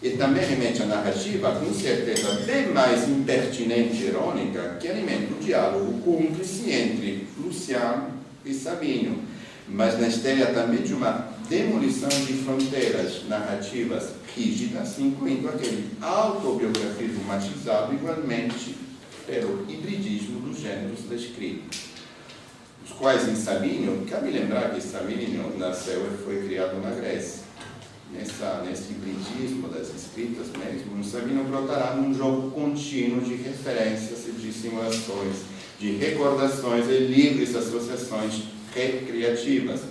E também remete à narrativa, com certeza bem mais impertinente e irônica, que alimenta o diálogo cúmplice entre Luciano e Sabino, mas na esteira também de uma demolição de fronteiras narrativas rígidas, incluindo aquele autobiografismo matizado igualmente pelo hibridismo dos gêneros descritos, os quais em Sabino, cabe lembrar que Sabino nasceu e foi criado na Grécia. Nesse hibridismo das escritas mesmo, Sabino brotará num jogo contínuo de referências e de simulações, de recordações e livres associações recreativas.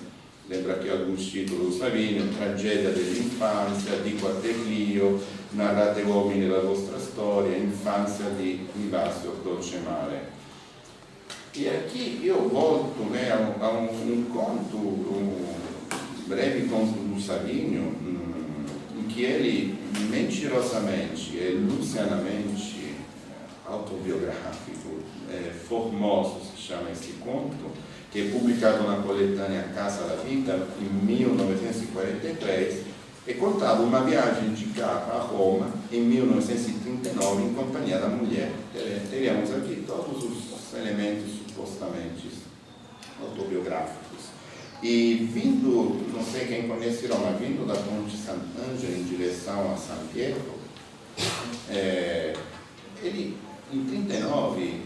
Lembra aqui alguns títulos do Sabino: Tragedia dell'infanzia, di Quaterlio, Narrate uomini la vostra storia, Infanzia di Vivasio Dolcemare. E aqui eu volto, né, a um conto, um breve conto do Sabino, em que ele mentirosamente e lucianamente autobiográfico, Formoso se chama esse conto, que é publicado na coletânea Casa da Vida em 1943, é contado uma viagem de carro a Roma em 1939 em companhia da mulher. Teríamos aqui todos os elementos supostamente autobiográficos. E vindo, não sei quem conhece Roma, vindo da Ponte Sant'Angelo em direção a San Pietro, ele, em 39,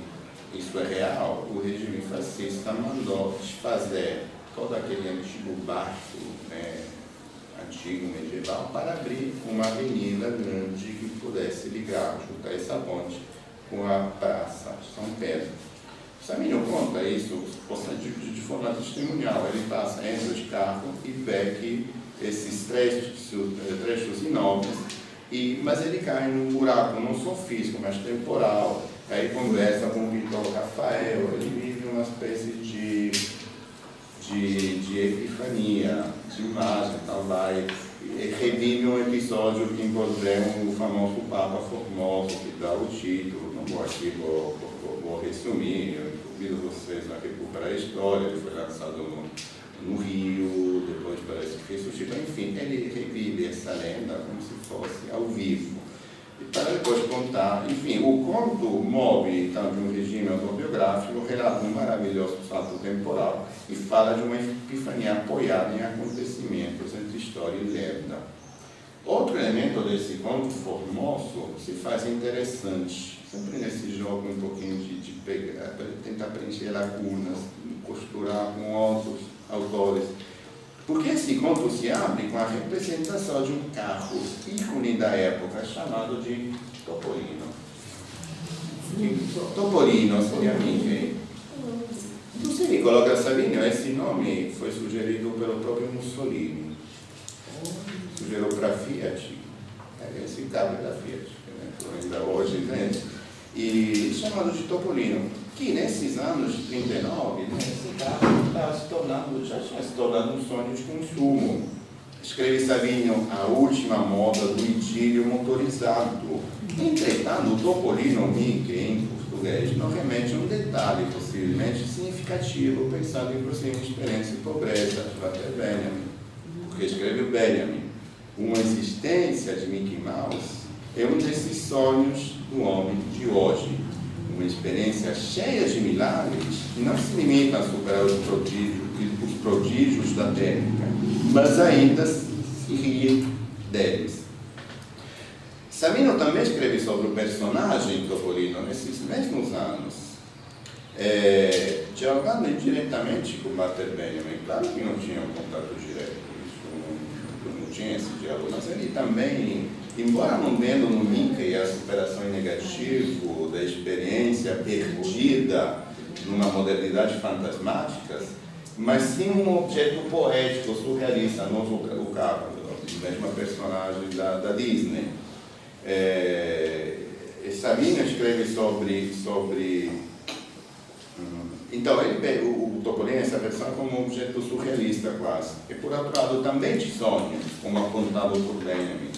isso é real, o regime fascista mandou desfazer todo aquele antigo barco, né, antigo medieval, para abrir uma avenida grande que pudesse ligar, juntar essa ponte com a Praça São Pedro. Sabino conta isso de forma testemunhal. Ele passa, entra de carro e vê que esses trechos inóveis, mas ele cai num buraco não só físico, mas temporal. Aí conversa com o Vitor Rafael, ele vive uma espécie de epifania, de imagem, tal, vai, e revive um episódio que envolveu o famoso Papa Formoso, que dá o título. Não vou aqui, vou resumir, eu convido vocês a recuperar a história. Ele foi lançado no Rio, depois parece que fez o Chico, enfim, ele revive essa lenda como se fosse ao vivo. E para depois contar, enfim, o conto move então de um regime autobiográfico, relata um maravilhoso salto temporal e fala de uma epifania apoiada em acontecimentos entre história e lenda. Outro elemento desse conto Formoso se faz interessante, sempre nesse jogo um pouquinho de pegar, tentar preencher lacunas, costurar com outros autores. Porque esse conto se abre com a representação de um carro ícone da época chamado de Topolino. Topolino, seriamente. No si coloca Sabino, esse nome foi sugerido pelo próprio Mussolini. Sugeriu para Fiat, esse carro é da Fiat, ainda hoje, né? E chamado de Topolino, que nesses anos de 39, né, esse carro já tinha se tornado um sonho de consumo. Escreve Sabino a última moda do idílio motorizado. Entretanto, o Topolino Mickey, em português, não remete a um detalhe possivelmente significativo, pensando em prosseguir experiência e pobreza, até Benjamin, porque escreve o Benjamin. Uma existência de Mickey Mouse é um desses sonhos do homem de hoje. Um uma experiência cheia de milagres que não se limita a superar os prodígios da técnica, mas ainda se rir deles. Sabino também escreve sobre o personagem Topolino nesses mesmos anos, dialogando indiretamente com Walter Benjamin. Claro que não tinha um contato direto, não tinha esse diálogo, mas ele também, embora não vendo no Mickey a superação em negativo da experiência perdida numa modernidade fantasmática, mas sim um objeto poético, surrealista, novo o carro, o mesmo personagem da Disney. Sabino escreve sobre então o Topolino, essa versão, como um objeto surrealista quase, e por outro lado também de sonho, como apontado por Benjamin.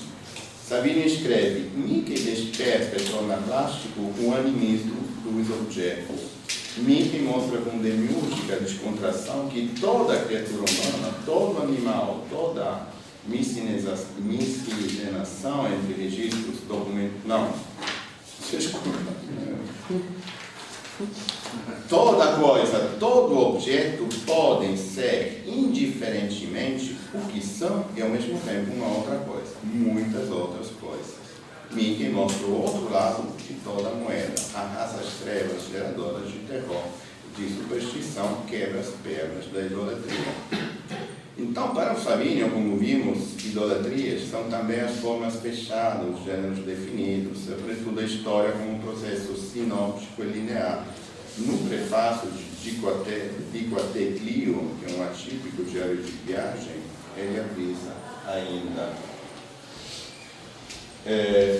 Sabino escreve: Mickey desperta e torna plástico o animismo dos objetos. Mickey mostra com demiúrgica descontração que toda criatura humana, todo animal, toda miscigenação entre registros, documentos... Não. Desculpa. Toda coisa, todo objeto podem ser indiferentemente o que são e ao mesmo tempo uma outra coisa. Muitas outras coisas. Mickey mostra o outro lado de toda a moeda. Arrasa as trevas geradoras de terror, de superstição, quebra as pernas da idolatria. Então, para o Sabino, como vimos, idolatrias são também as formas fechadas, os gêneros definidos, sobretudo a história como um processo sinóptico e linear. No prefácio de Dicoté Clio, que é um atípico diário de viagem, ele avisa ainda: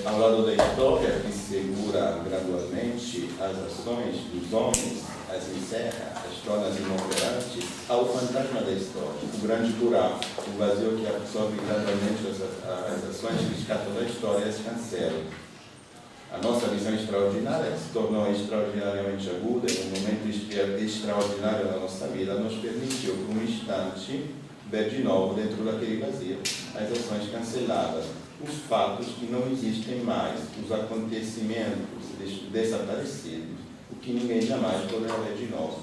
ao lado da história que segura gradualmente as ações dos homens, as encerra, as torna inoperantes, ao fantasma da história, o grande buraco, o vazio que absorve gradualmente as ações que escapam da história e as cancela. A nossa visão extraordinária se tornou extraordinariamente aguda e um momento extraordinário da nossa vida nos permitiu, por um instante, ver de novo dentro daquele vazio as ações canceladas, os fatos que não existem mais, os acontecimentos desaparecidos, o que ninguém jamais poderá ver de novo.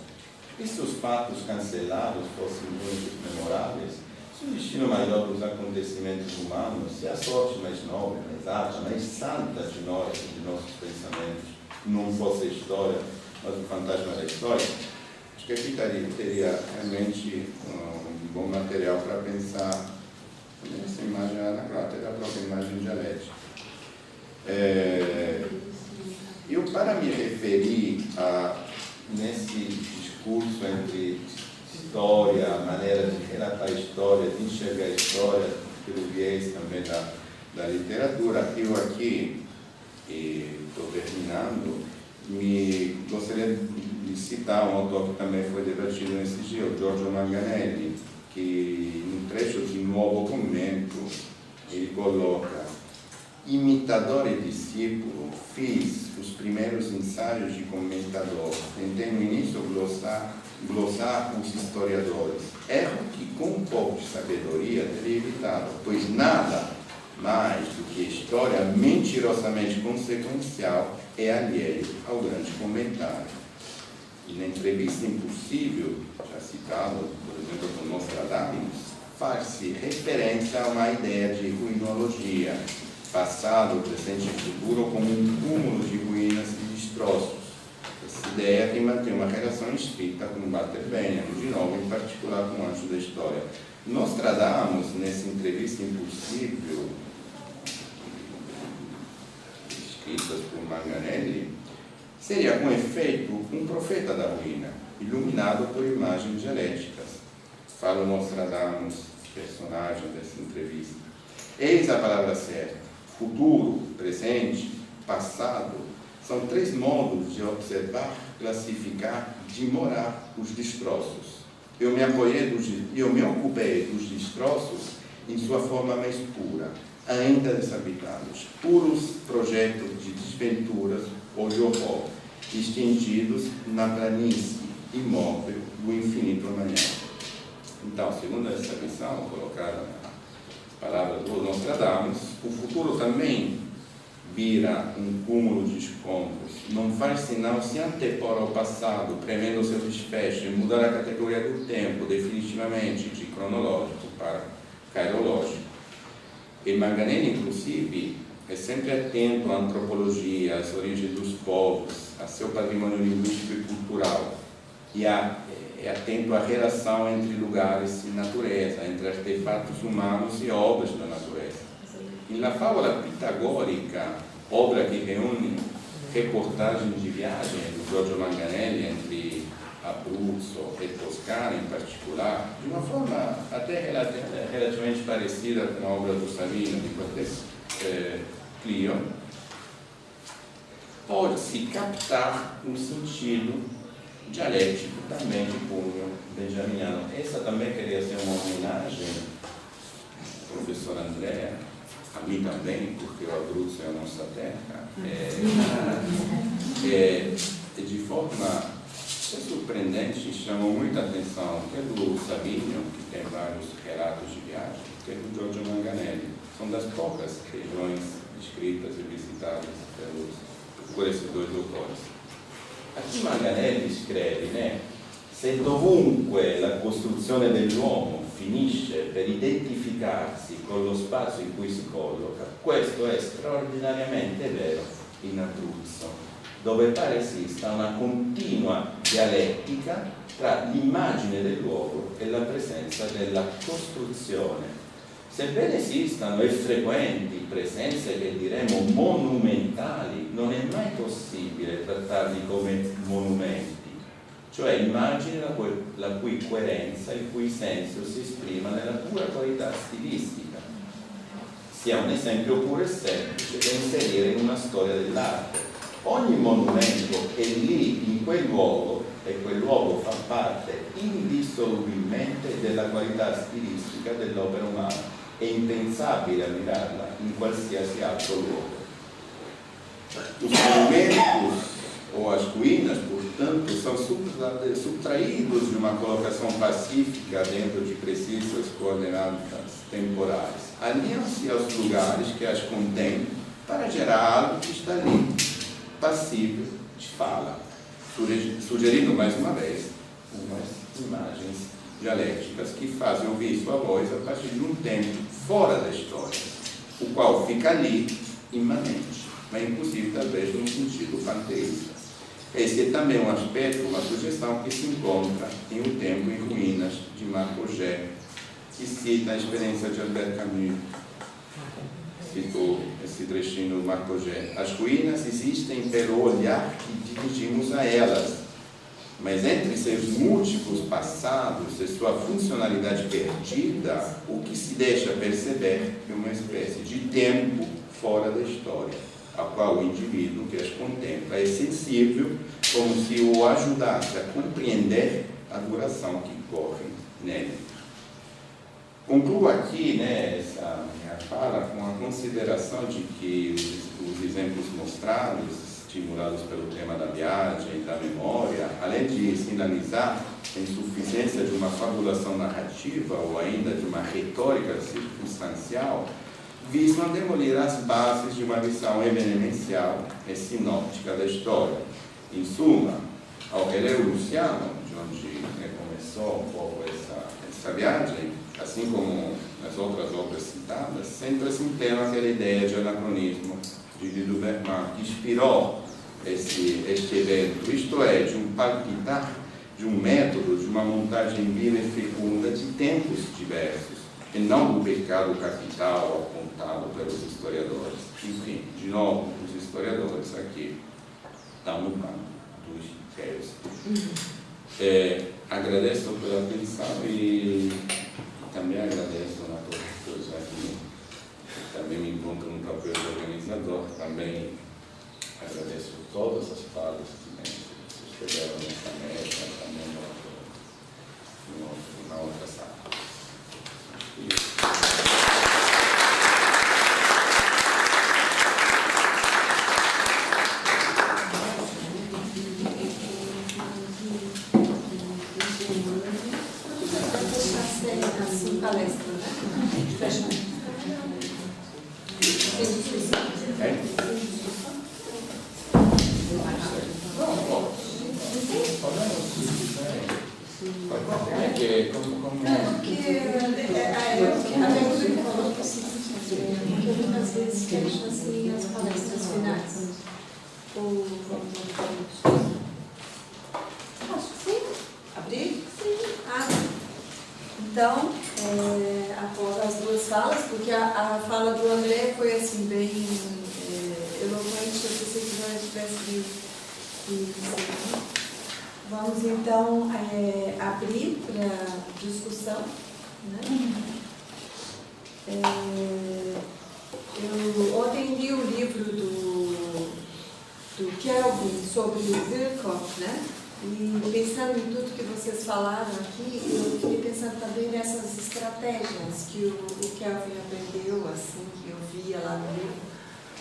E se os fatos cancelados fossem muito memoráveis, se o destino maior dos acontecimentos humanos, se a sorte mais nobre, mais alta, mais santa de nós, de nossos pensamentos, não fosse a história, mas o fantasma da história, acho que aqui teria realmente um bom material para pensar nessa imagem anacrata, a própria imagem dialética. Eu, para me referir nesse discurso entre história, a maneira de relatar a história, de enxergar a história, pelo viés também da literatura, eu aqui, estou terminando, gostaria de citar um autor que também foi debatido nesse dia, o Giorgio Manganelli, que no trecho de Nuovo Commento ele coloca: imitador e discípulo, fiz os primeiros ensaios de comentador, tentei no início glosar os historiadores, erro que com um pouco de sabedoria teria evitado, pois nada mais do que história mentirosamente consequencial é alheio ao grande comentário. E na entrevista Impossível, já citado, por exemplo, por Nostradamus, faz-se referência a uma ideia de ruinologia, passado, presente e futuro, como um cúmulo de ruínas e destroços. Essa ideia tem mantém uma relação estreita com Walter Benjamin, de novo, em particular com o Anjo da História. Nostradamus, nessa entrevista Impossível, escritas por Manganelli, seria, com efeito, um profeta da ruína, iluminado por imagens dialéticas. Fala Nostradamus, personagem dessa entrevista. Eis a palavra certa. Futuro, presente, passado, são três modos de observar, classificar, de morar os destroços. Eu me ocupei dos destroços em sua forma mais pura, ainda desabitados, puros projetos de desventuras ou de horror, estendidos na planície imóvel do infinito amanhã. Então, segundo essa visão colocada nas palavras do Nostradamus, o futuro também vira um cúmulo de escombros, não faz senão se antepor ao passado, prevendo seu desfecho e mudar a categoria do tempo definitivamente de cronológico para cairológico. E Manganelli, inclusive, é sempre atento à antropologia, às origens dos povos, a seu patrimônio linguístico e cultural, e é atento à relação entre lugares e natureza, entre artefatos humanos e obras da natureza. E na fábula pitagórica, obra que reúne reportagens de viagem do Giorgio Manganelli entre Abruzzo e Toscana em particular, de uma forma até relativamente parecida com a obra do Savino, de Cortés Clio, pode-se captar um sentido dialético também de cunho benjaminiano. Essa também queria ser uma homenagem ao professor André, a mim também, porque o Abruzzo é a nossa terra, de forma surpreendente, chamou muita atenção, pelo Savino, que tem vários relatos de viagem, pelo Giorgio Manganelli. São das poucas regiões descritas e visitadas por esses dois autores. Aqui Manganelli scrive, né? Se dovunque la costruzione dell'uomo finisce per identificarsi con lo spazio in cui si colloca, questo è straordinariamente vero in Abruzzo, dove pare esista una continua dialettica tra l'immagine del luogo e la presenza della costruzione. Sebbene esistano e frequenti presenze che diremo monumentali, non è mai possibile trattarli come monumenti, cioè immagini la cui coerenza, il cui senso si esprima nella pura qualità stilistica. Sia un esempio puro e semplice da inserire in una storia dell'arte. Ogni monumento è lì, in quel luogo, e quel luogo fa parte indissolubilmente della qualità stilistica dell'opera umana. È impensabile ammirarla in qualsiasi altro luogo. Os monumentos ou as ruínas, portanto, são subtraídos de uma colocação pacífica dentro de precisas coordenadas temporais. Aliam-se aos lugares que as contêm para gerar algo que está ali, passível de fala, sugerindo mais uma vez umas imagens dialéticas que fazem ouvir sua voz a partir de um tempo fora da história, o qual fica ali, imanente, mas inclusive talvez num sentido panteísta. Esse é também um aspecto, uma sugestão que se encontra em O Tempo em Ruínas, de Marc Augé, que cita a experiência de Albert Camus. Citou esse trechinho do Marc Augé. As ruínas existem pelo olhar que dirigimos a elas, mas entre seus múltiplos passados e sua funcionalidade perdida, o que se deixa perceber é uma espécie de tempo fora da história, a qual o indivíduo que as contempla é sensível, como se o ajudasse a compreender a duração que corre nele. Concluo aqui, né, essa minha fala com a consideração de que os exemplos mostrados, estimulados pelo tema da viagem e da memória, além de sinalizar a insuficiência de uma fabulação narrativa ou ainda de uma retórica circunstancial, visam demolir as bases de uma visão evidencial e sinóptica da história. Em suma, ao relevo Luciano, de onde começou um pouco essa viagem, assim como nas outras obras citadas, sempre se empenha aquela ideia de anacronismo de Guido Bergman, que inspirou este evento, isto é, de um palpitar, de um método, de uma montagem viva e fecunda de tempos diversos, e não do pecado capital apontado pelos historiadores. Enfim, de novo, os historiadores aqui estão no banco dos réus. Agradeço pela atenção e também agradeço a todos que estão aqui. Também me encontro no papel do organizador. Também agradeço todas as falas que se estiveram nessa mesa, também na outra sala. Assim, palestra, né? Fecha. Muitas vezes fecha assim as palestras finais. Acho que sim. Abrir? Sim. Então, após as duas falas, porque a fala do André foi assim, bem eloquente, eu pensei que já tivesse vamos então abrir para discussão, né? Eu ontem li o livro do Kelvin sobre o Wilcock, né? E pensando em tudo que vocês falaram aqui, eu fiquei pensando também nessas estratégias que o Kelvin aprendeu, assim, que eu via lá no livro.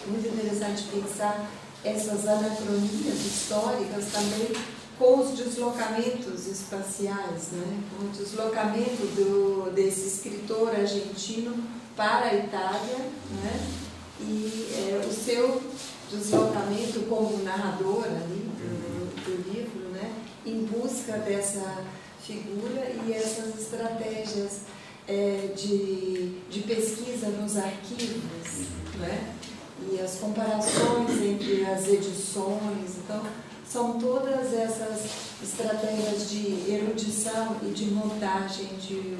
Muito interessante pensar essas anacronias históricas também com os deslocamentos espaciais, né? Com o deslocamento desse escritor argentino para a Itália, né? E o seu deslocamento como narrador ali do livro, né? Em busca dessa figura e essas estratégias de pesquisa nos arquivos, né? E as comparações entre as edições. Então, são todas essas estratégias de erudição e de montagem de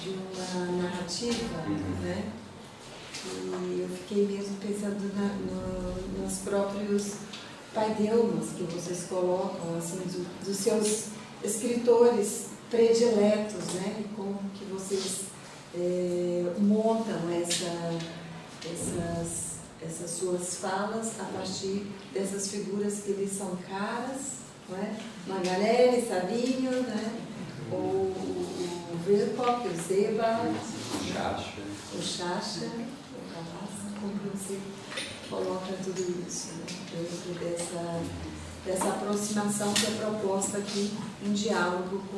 uma narrativa, né? E eu fiquei mesmo pensando nos próprios paideumas que vocês colocam, assim, dos seus escritores prediletos, né? E como que vocês montam essas suas falas a partir dessas figuras que lhes são caras, não é? Magalhães, Sabinho, né? O Wilcock, o Zeba, o Chacha, o Calaça, como você coloca tudo isso, né? Dentro dessa aproximação que é proposta aqui em diálogo com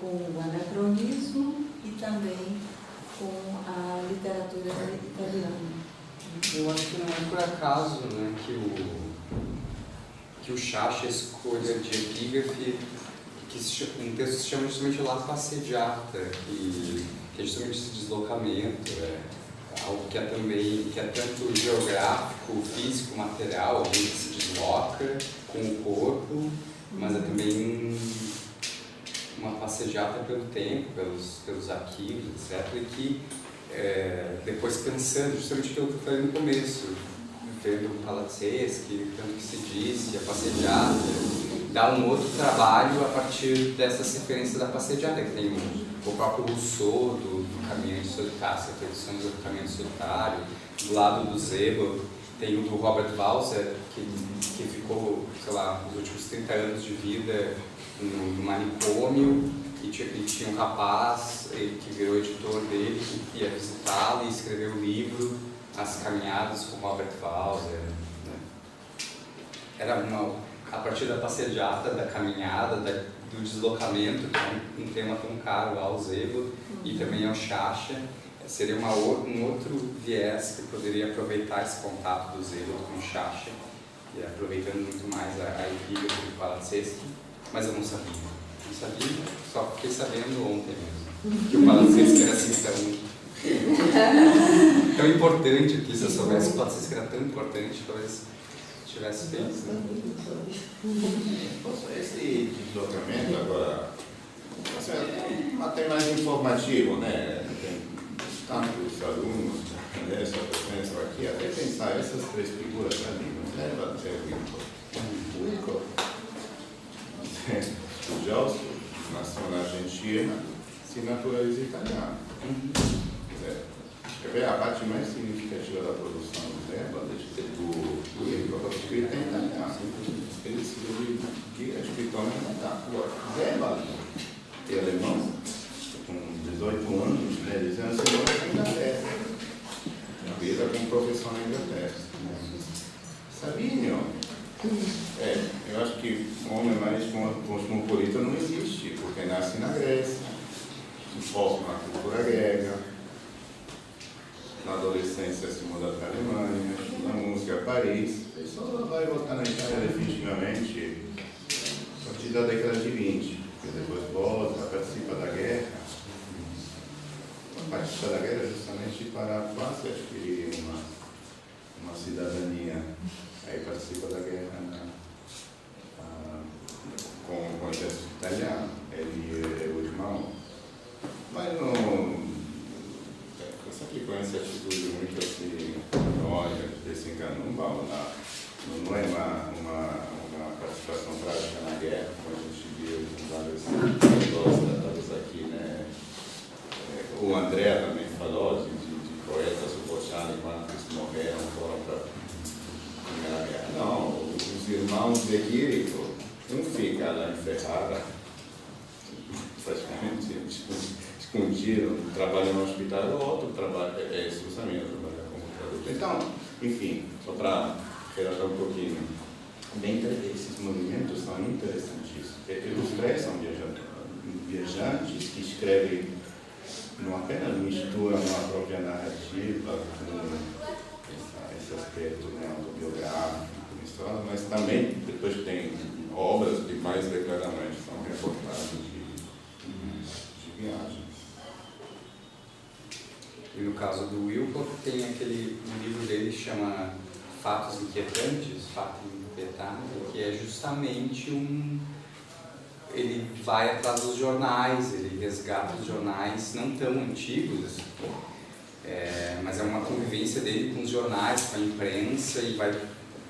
o anacronismo e também com a literatura italiana. Eu acho que não é por acaso, né, que o Chacha escolha de epígrafe um texto que se chama justamente La Passeggiata, que é justamente esse deslocamento, algo que é tanto geográfico, físico, material, alguém que se desloca com o corpo, mas é também uma passeggiata pelo tempo, pelos arquivos, etc. E que depois pensando justamente aquilo que eu falei no começo, vendo o Palazzeschi, tanto que se disse, a passeggiata, dá um outro trabalho a partir dessas referências da passeggiata, que tem o próprio Rousseau do Caminhante Solitário, as reflexões do Caminhante Solitário, do lado do Zeba, tem o do Robert Walser, que ficou, sei lá, os últimos 30 anos de vida no manicômio, e tinha um rapaz que virou editor dele, que ia visitá-lo e escreveu o livro As Caminhadas com Robert Walser, né? Era a partir da passeggiata, da caminhada, do deslocamento, que é um tema tão caro ao Zeba e também ao Chacha, seria um outro viés que poderia aproveitar esse contato do Zeba com o Chacha, e aproveitando muito mais a epígrafe do Palazzeschi, mas eu não sabia. Não sabia, só fiquei sabendo ontem mesmo, que o Palazzeschi era assim tão importante, que se eu soubesse que o Palazzeschi era tão importante, talvez tivesse feito. Esse deslocamento agora até mais informativo, né? Tem tantos alunos dessa presença aqui, até pensar essas três figuras ali, não leva a ser o Wilcock, o Gelso, nasceu na Argentina, se naturaliza italiano. Quer ver a parte mais significativa da produção do Zeba, do Wilcock, escrita em italiano. Ele escreveu que é escritor em italiano. Agora, Zeba é alemão, com 18 anos, né, ele se ensinou na Inglaterra. A vida como professor na Inglaterra. Sabinho, eu acho que um homem mais cosmopolita não existe, porque nasce na Grécia, se forma na cultura grega, na adolescência se muda para a Alemanha, estuda música em Paris, e só vai voltar na Itália definitivamente a partir da década de 20, porque depois volta, participa da guerra. Participa da guerra justamente para quase adquirir uma cidadania. Aí participa da guerra com o exército italiano, ele é o irmão. Mas não, sempre com essa atitude muito assim, olha, desencanando, não é uma participação prática na guerra, como a gente viu em vários tratados aqui, né? O André também falou de poetas suportando quando eles morreram, foram para a Primeira Guerra. Não, os irmãos de Quirico, um fica lá em Ferrara, praticamente escondido, trabalha no hospital, o outro trabalha, justamente trabalha como tradutor. Então, enfim, só para relatar um pouquinho, esses movimentos são interessantíssimos. Os três são viajantes que escrevem, não apenas misturam a própria narrativa com esse aspecto, né, autobiográfico, mas também depois tem obras que mais declaradamente são reportagens de viagens. E no caso do Wilcock, tem um livro dele que chama Fatos Inquietantes, Fato Inquietante, que é justamente ele vai atrás dos jornais, ele resgata os jornais não tão antigos, mas é uma convivência dele com os jornais, com a imprensa, e vai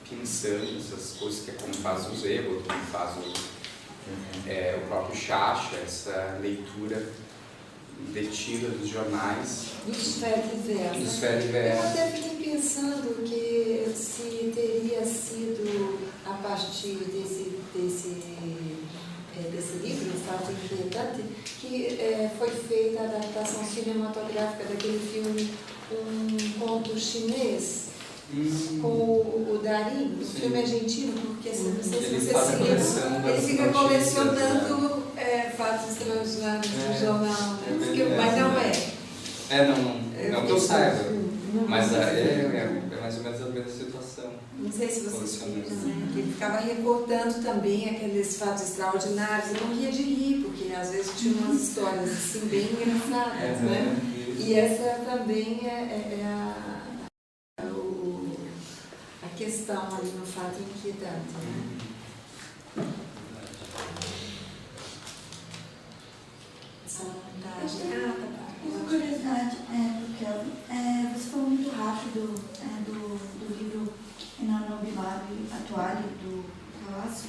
pensando essas coisas, que é como faz o Zebo, como faz o próprio Chacha, essa leitura detida dos jornais. Dos Fediversos. Eu até fiquei pensando que se teria sido a partir desse livro, O Fato Inquietante, que foi feita a adaptação cinematográfica daquele filme Um Conto Chinês, com o Darim, o filme argentino, porque não sei se você se ele fica colecionando fatos extraordinários no jornal, né? Mas não é. Não que eu saiba, mas é mais ou menos a mesma situação. Não sei se você viu, né? Que ele ficava recortando também aqueles fatos extraordinários. Eu não ria de rir, porque às vezes tinha umas histórias assim bem engraçadas, né? E essa também é a questão ali no Fato Inquietante, né? Essa vontade. Uma curiosidade, porque você falou muito rápido do livro Inanobilabi Atuale, do Calasso.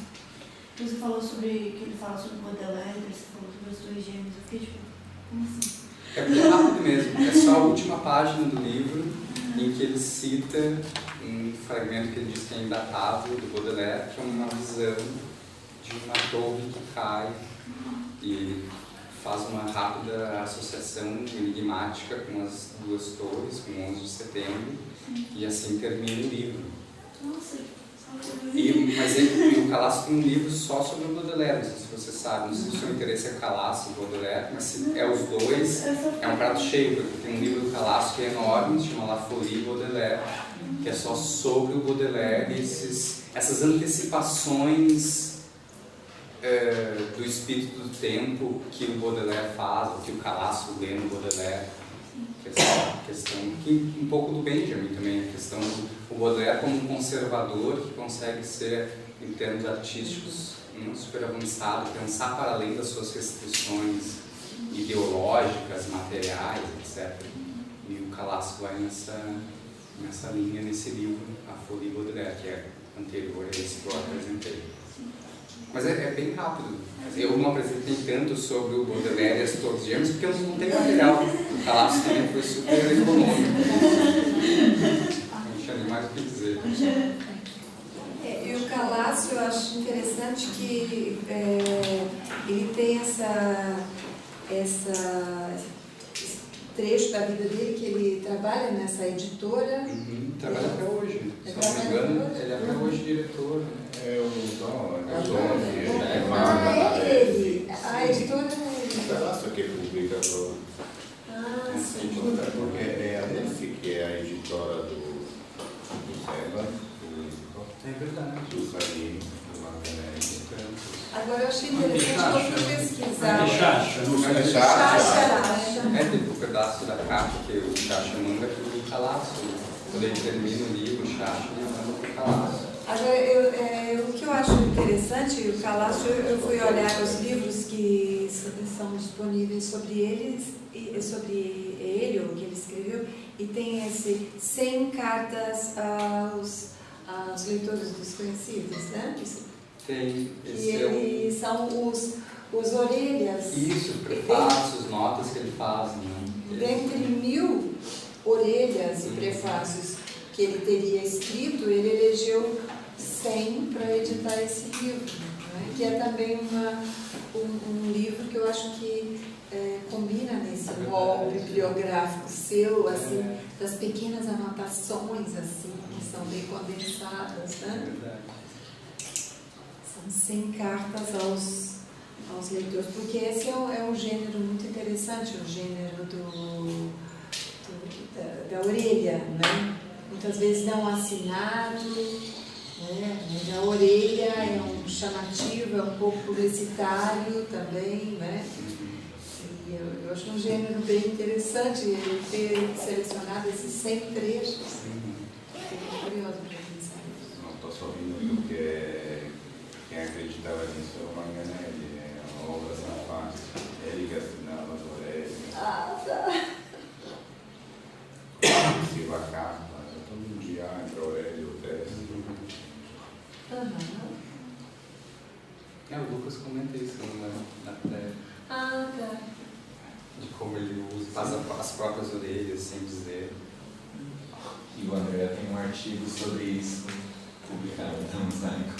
Você falou sobre, que ele fala sobre Baudelaire, você falou sobre os dois gêmeos. Eu fiquei tipo, como assim? É bem rápido mesmo, é só a última página do livro em que ele cita um fragmento que ele diz que é indatável do Baudelaire, que é uma visão de uma torre que cai, e ele faz uma rápida associação enigmática com as duas torres, com o 11 de setembro, e assim termina o livro. Nossa, Mas o Calasso tem um livro só sobre o Baudelaire, não sei se você sabe, não sei se o seu interesse é Calasso ou Baudelaire, mas se é os dois, é um prato cheio, porque tem um livro do Calasso que é enorme, se chama La Folie Baudelaire, que é só sobre o Baudelaire e essas antecipações do espírito do tempo que o Baudelaire faz, que o Calasso lê no Baudelaire. Questão que um pouco do Benjamin também, a questão do Baudelaire como um conservador que consegue ser, em termos artísticos, super avançado, pensar para além das suas restrições ideológicas, materiais, etc. E o Calasso vai nessa linha, nesse livro, A Folie Baudelaire, que é anterior a esse que eu apresentei. Mas é bem rápido. Eu não apresentei tanto sobre o Baudelaire e as Torres Gêmeas porque eu não tenho material. O Calasso também foi super econômico. Não tinha nem mais o que dizer. E o Calasso, eu acho interessante que ele tem esse trecho da vida dele, que ele trabalha nessa editora. Trabalha até hoje. Se não me engano, ele é até hoje diretor. É ele. A editora é ele. O Calasso que publica todo. Sim. Porque é a DEF que é a Agora eu achei interessante, eu fui pesquisar. É tipo o pedaço da caixa que o Chacha manda pro Calaço. Quando ele termina o livro, o Chacha manda pro Calaço. Agora, o que eu acho interessante, o Calaço, eu fui olhar os livros que são disponíveis sobre sobre ele, o que ele escreveu, e tem esse 100 cartas aos leitores desconhecidos, né? Tem. E eles são os orelhas. Isso, prefácios, notas que ele faz, né? Dentre 1000 orelhas e prefácios que ele teria escrito, ele elegeu 100 para editar esse livro, né? Que é também um livro que eu acho que combina nesse rol bibliográfico seu, assim, das pequenas anotações, assim, que são bem condensadas, né? São 100 cartas aos leitores, porque esse é um gênero muito interessante, o gênero da orelha, né? Muitas vezes não assinado, né? A orelha é um chamativo, é um pouco publicitário também, né? E eu acho um gênero bem interessante ele ter selecionado esses 100 trechos. Fiquei curiosa para pensar isso. Não estou só rindo porque quem acreditava nisso é o Manganelli, a obra São Fácil. Ele que assinava as orelhas. Ah, tá. Siva a capa, todo dia entre a orelha e o texto. O Lucas comenta isso na prévia. Ah, tá. De como ele faz as próprias orelhas sem dizer. E o André tem um artigo sobre isso publicado no Mosaico.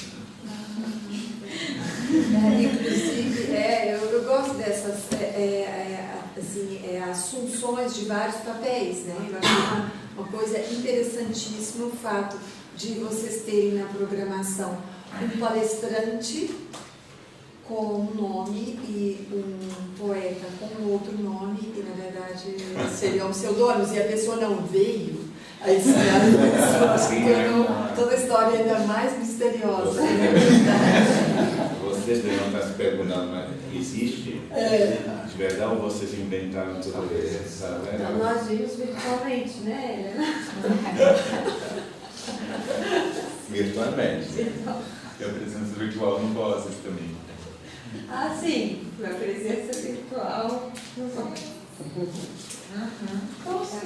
Inclusive, eu gosto dessas assunções de vários papéis, né? Eu acho uma coisa interessantíssima o fato de vocês terem na programação um palestrante com um nome e um poeta com outro nome, e na verdade seriam pseudônimos, e a pessoa não veio. Aí esse cara acho que tornou toda a história ainda mais misteriosa. Vocês devem estar se perguntando, mas existe? De verdade, ou vocês inventaram tudo isso? Sabe? Então, nós vimos virtualmente, né? Virtualmente. E a presença virtual no Vozes também. Ah, sim, a presença virtual. Posso?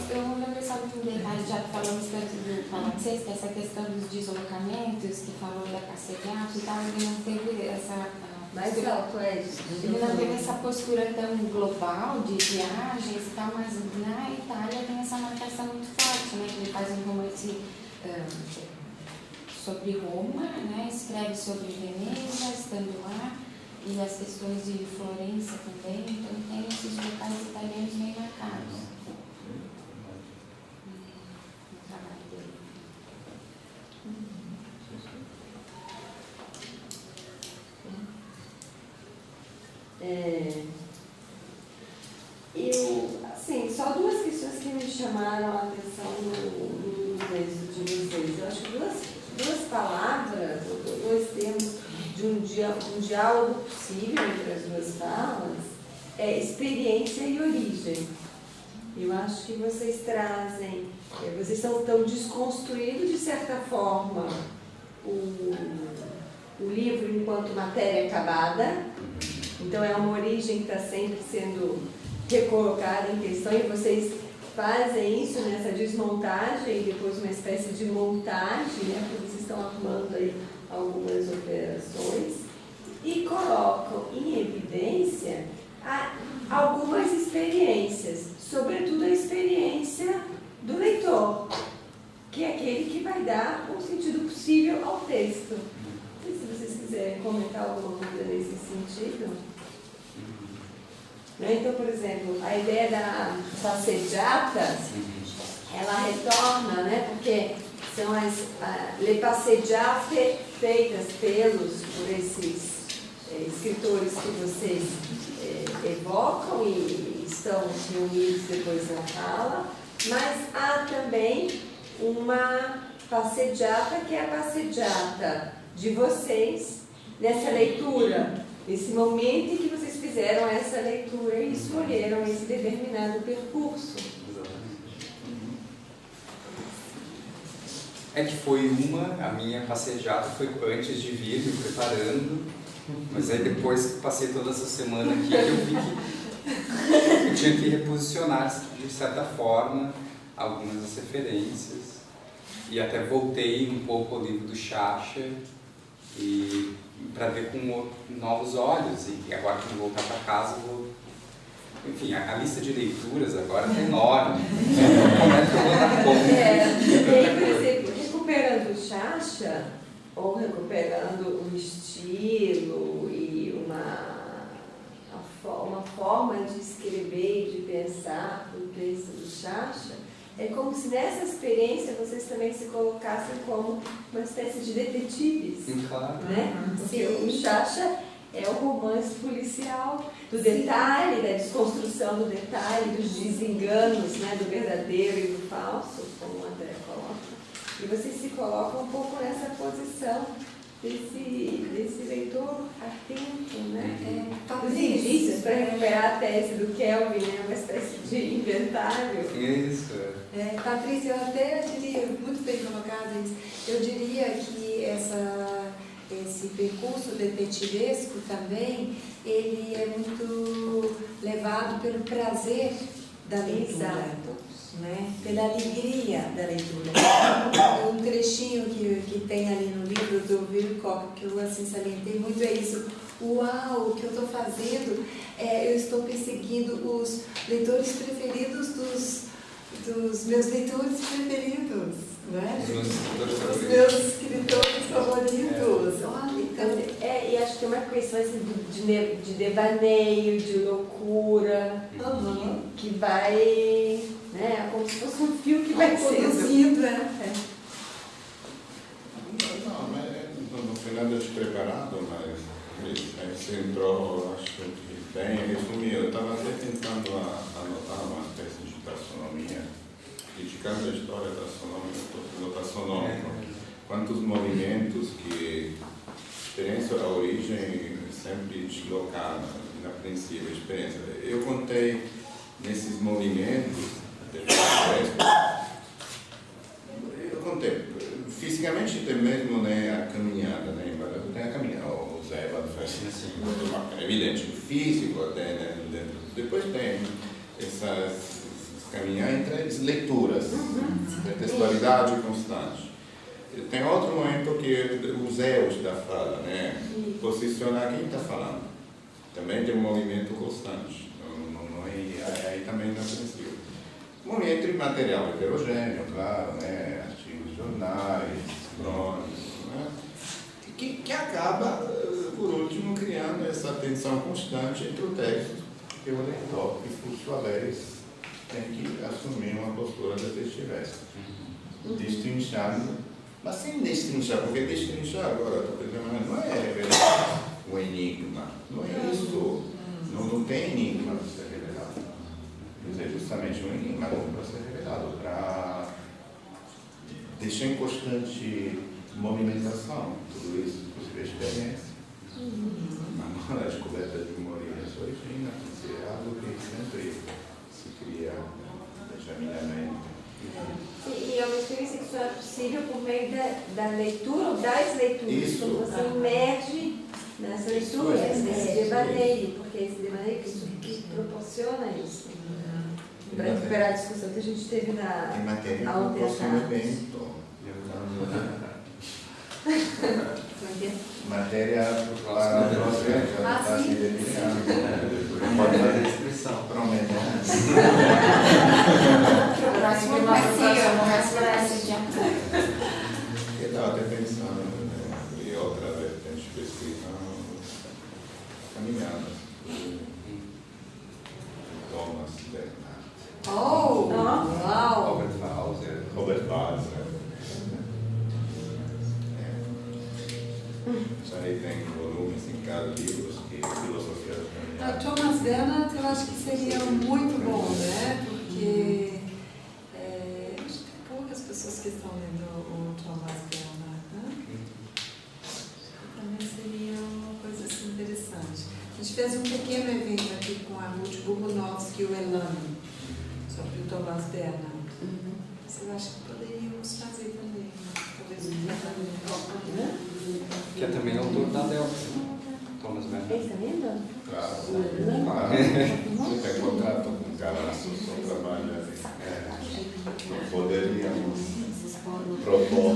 Eu não lembro só de um detalhe, já que falamos tanto do Palaxês, que essa questão dos deslocamentos, que falou da Cassegato e tal, ele não teve essa... Mais alto, Ele não teve essa postura tão global de viagens e tal, mas na Itália tem essa marcação muito forte, né? Que ele faz um romance sobre Roma, né? Escreve sobre Veneza, estando lá, e as questões de Florença também, então tem esses locais italianos bem marcados no trabalho dele. Assim, só duas questões que me chamaram a atenção no texto de vocês. Eu acho que duas palavras, dois termos de um diálogo possível entre as duas falas é experiência e origem. Eu acho que vocês trazem, vocês estão desconstruindo de certa forma o livro enquanto matéria acabada. Então é uma origem que está sempre sendo recolocada em questão, e vocês fazem isso nessa desmontagem e depois uma espécie de montagem, né, porque vocês estão arrumando aí algumas operações e colocam em evidência algumas experiências, sobretudo a experiência do leitor, que é aquele que vai dar um sentido possível ao texto. Não sei se vocês quiserem comentar alguma coisa nesse sentido. Então, por exemplo, a ideia da passeggiata, ela retorna, né, porque são as le passeggiate feitas por esses escritores que vocês evocam e estão reunidos depois na fala, mas há também uma passeggiata, que é a passeggiata de vocês nessa leitura, nesse momento em que vocês fizeram essa leitura e escolheram esse determinado percurso. É que a minha passejada foi antes de vir, me preparando, mas aí depois que passei toda essa semana aqui, eu vi que eu tinha que reposicionar, de certa forma, algumas das referências, e até voltei um pouco ao livro do Sciascia, e para ver com novos olhos, e agora que eu vou voltar para casa, enfim, a lista de leituras agora é enorme. Como é que eu vou dar conta? E aí, por exemplo, recuperando o Sciascia, ou recuperando o estilo e uma forma de escrever e de pensar o texto do Sciascia, é como se nessa experiência vocês também se colocassem como uma espécie de detetives. Claro. Né? Porque o Sciascia é o romance policial do detalhe, da desconstrução do detalhe, dos desenganos, né, do verdadeiro e do falso, como o André coloca. E vocês se colocam um pouco nessa posição desse leitor atento, né? Os indícios, para recuperar a tese do Kelvin, né? Uma espécie de inventário. Isso. Patrícia, eu até diria, muito bem colocado isso, eu diria que esse percurso detetivesco também, ele é muito levado pelo prazer da leitura. Exato. Né? Pela alegria da leitura. Um trechinho que tem ali no livro do Wilcock, que eu assim salientei muito, é isso. Uau, o que eu estou fazendo, eu estou perseguindo os leitores preferidos dos meus leitores preferidos, né? Os meus escritores favoritos. Olha, então... e acho que tem uma questão assim, de devaneio, de loucura, que vai, né, como se fosse um fio que vai conduzindo, Não, mas no final eu estou preparado, mas você entrou, acho que bem resumido. Eu estava até tentando anotar uma espécie de taxonomia, criticando a história do taxonômico. Quantos movimentos que experiência, a origem sempre deslocada, na princípio, a experiência. Eu contei nesses movimentos, eu contei, fisicamente tem mesmo, né, a caminhada, né, tem a caminhada, o Zé faz assim, é evidente, o físico até, né, dentro. Depois tem essas caminhar entre as leituras, textualidade constante. Tem outro momento que os eus da fala, né? Posicionar quem está falando. Também tem um movimento constante. Aí também não é possível. Movimento de material heterogêneo, claro, né? Artigos, jornais, crônicas, né? Que acaba, por último, criando essa tensão constante entre o texto e o leitor, que, por sua vez, tem que assumir uma postura detetivesca, destrinchando, mas sem destrinchar, porque destrinchar agora, não é revelar o enigma, não é isso, não tem enigma para ser revelado. Quer dizer, justamente um enigma para ser revelado, para deixar em constante movimentação, tudo isso, inclusive a experiência. A descoberta de memória se origina, é algo que sempre se cria genuinamente. E é uma experiência que só é possível por meio da leitura ou das leituras. Isso. Quando você imerge nessa leitura, nesse devaneio, porque é esse devaneio que proporciona isso. Para recuperar a discussão que a gente teve na Em matéria aula do próximo teatral. evento. Matéria para o próximo evento, já está se definindo. Pode fazer inscrição. Promete. Próximo vai ser dia. Eu estava até pensando, né, e outra vertente de pesquisa, caminhadas. Thomas Bernhardt. Uau! Robert Walser. Já aí tem volumes em cada livro que filosofia da A caminhada. Thomas Bernhardt eu acho que seria muito bom, né? Porque acho que tem poucas pessoas que estão lendo o Thomas gente fez um pequeno evento aqui com a Ruth Bubunovski e o Elano, sobre o Thomas Bernhard. Mas eu acho que poderíamos fazer também, talvez Que é também autor da Delphi, Thomas Bernhard. Ele está vendo? Claro, claro. Você tem contato com o Calasso, só trabalha. Poderíamos propor.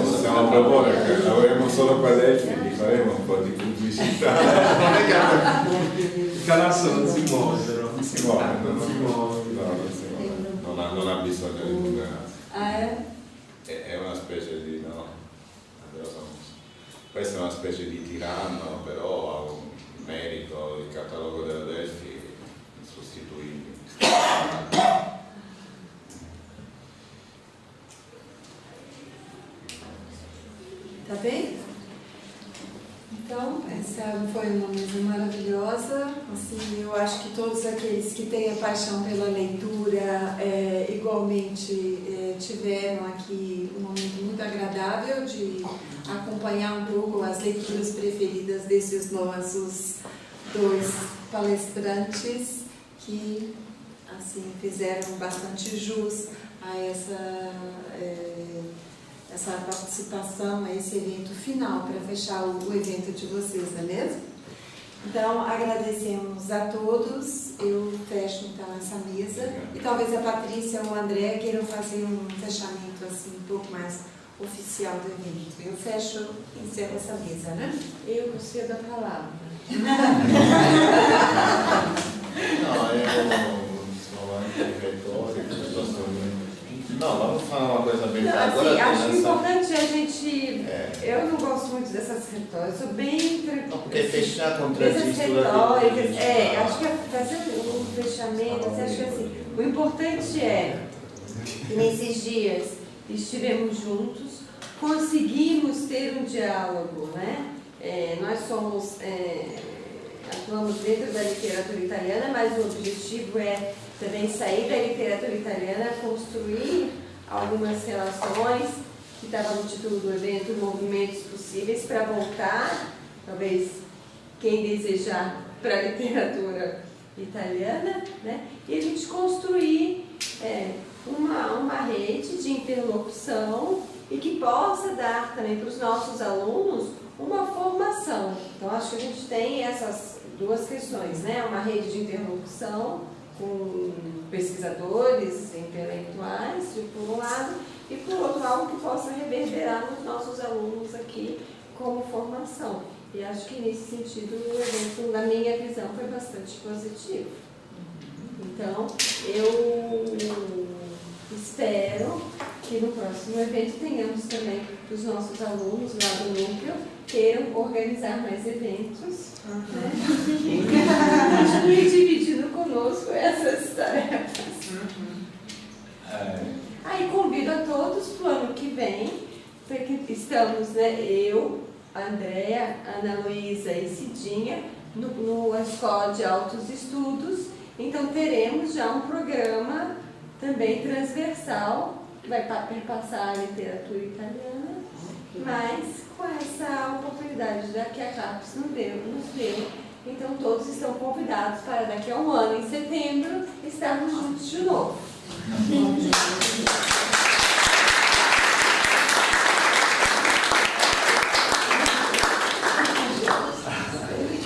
Possiamo proporre che lavoreremo solo con Delphi, gli faremo un po' di pubblicità. Non è che il Calasso non si muove, però. non si muove, non ha bisogno di nulla. Ah, é? È una specie di, no, questa è una specie di tiranno, però ha un merito, il catalogo della Delphi insostituibile. Tá bem? Então, essa foi uma mesa maravilhosa. Assim, eu acho que todos aqueles que têm a paixão pela leitura igualmente tiveram aqui um momento muito agradável de acompanhar um pouco as leituras preferidas desses nossos dois palestrantes que assim fizeram bastante jus a essa participação, a esse evento final, para fechar o evento de vocês, não é mesmo? Então, agradecemos a todos. Eu fecho, então, essa mesa. E talvez a Patrícia ou o André queiram fazer um fechamento, assim, um pouco mais oficial do evento. Eu fecho e encerro essa mesa, né? Eu gostei da palavra. No, sono anche retorico, não, vamos falar uma coisa bem clara. Assim, acho que o importante é a gente... Eu não gosto muito dessas retóricas, sou bem... Porque fechar contra essas retóricas, acho que fazer um fechamento, acho que assim, o importante é que nesses dias estivemos juntos, conseguimos ter um diálogo, né? Nós somos... atuamos dentro da literatura italiana, mas o objetivo é também sair da literatura italiana, construir algumas relações, que estava no título do evento, movimentos possíveis, para voltar, talvez quem desejar, para a literatura italiana, né? E a gente construir uma rede de interlocução e que possa dar também para os nossos alunos uma formação. Então, acho que a gente tem essas duas questões, né? Uma rede de interlocução com pesquisadores intelectuais, por um lado, e por outro, algo que possa reverberar nos nossos alunos aqui como formação. E acho que nesse sentido o evento, na minha visão, foi bastante positivo. Então, eu espero que no próximo evento tenhamos também os nossos alunos lá do núcleo queiram organizar mais eventos, né? E continuem dividindo conosco essas tarefas. Aí convido a todos para o ano que vem, porque estamos, né, eu, a Andréa, a Ana Luísa e Cidinha, no Escola de Altos Estudos. Então teremos já um programa também transversal, que vai perpassar a literatura italiana, mas com essa oportunidade que a CAPES nos deu. Então todos estão convidados para daqui a um ano, em setembro, estarmos juntos de novo.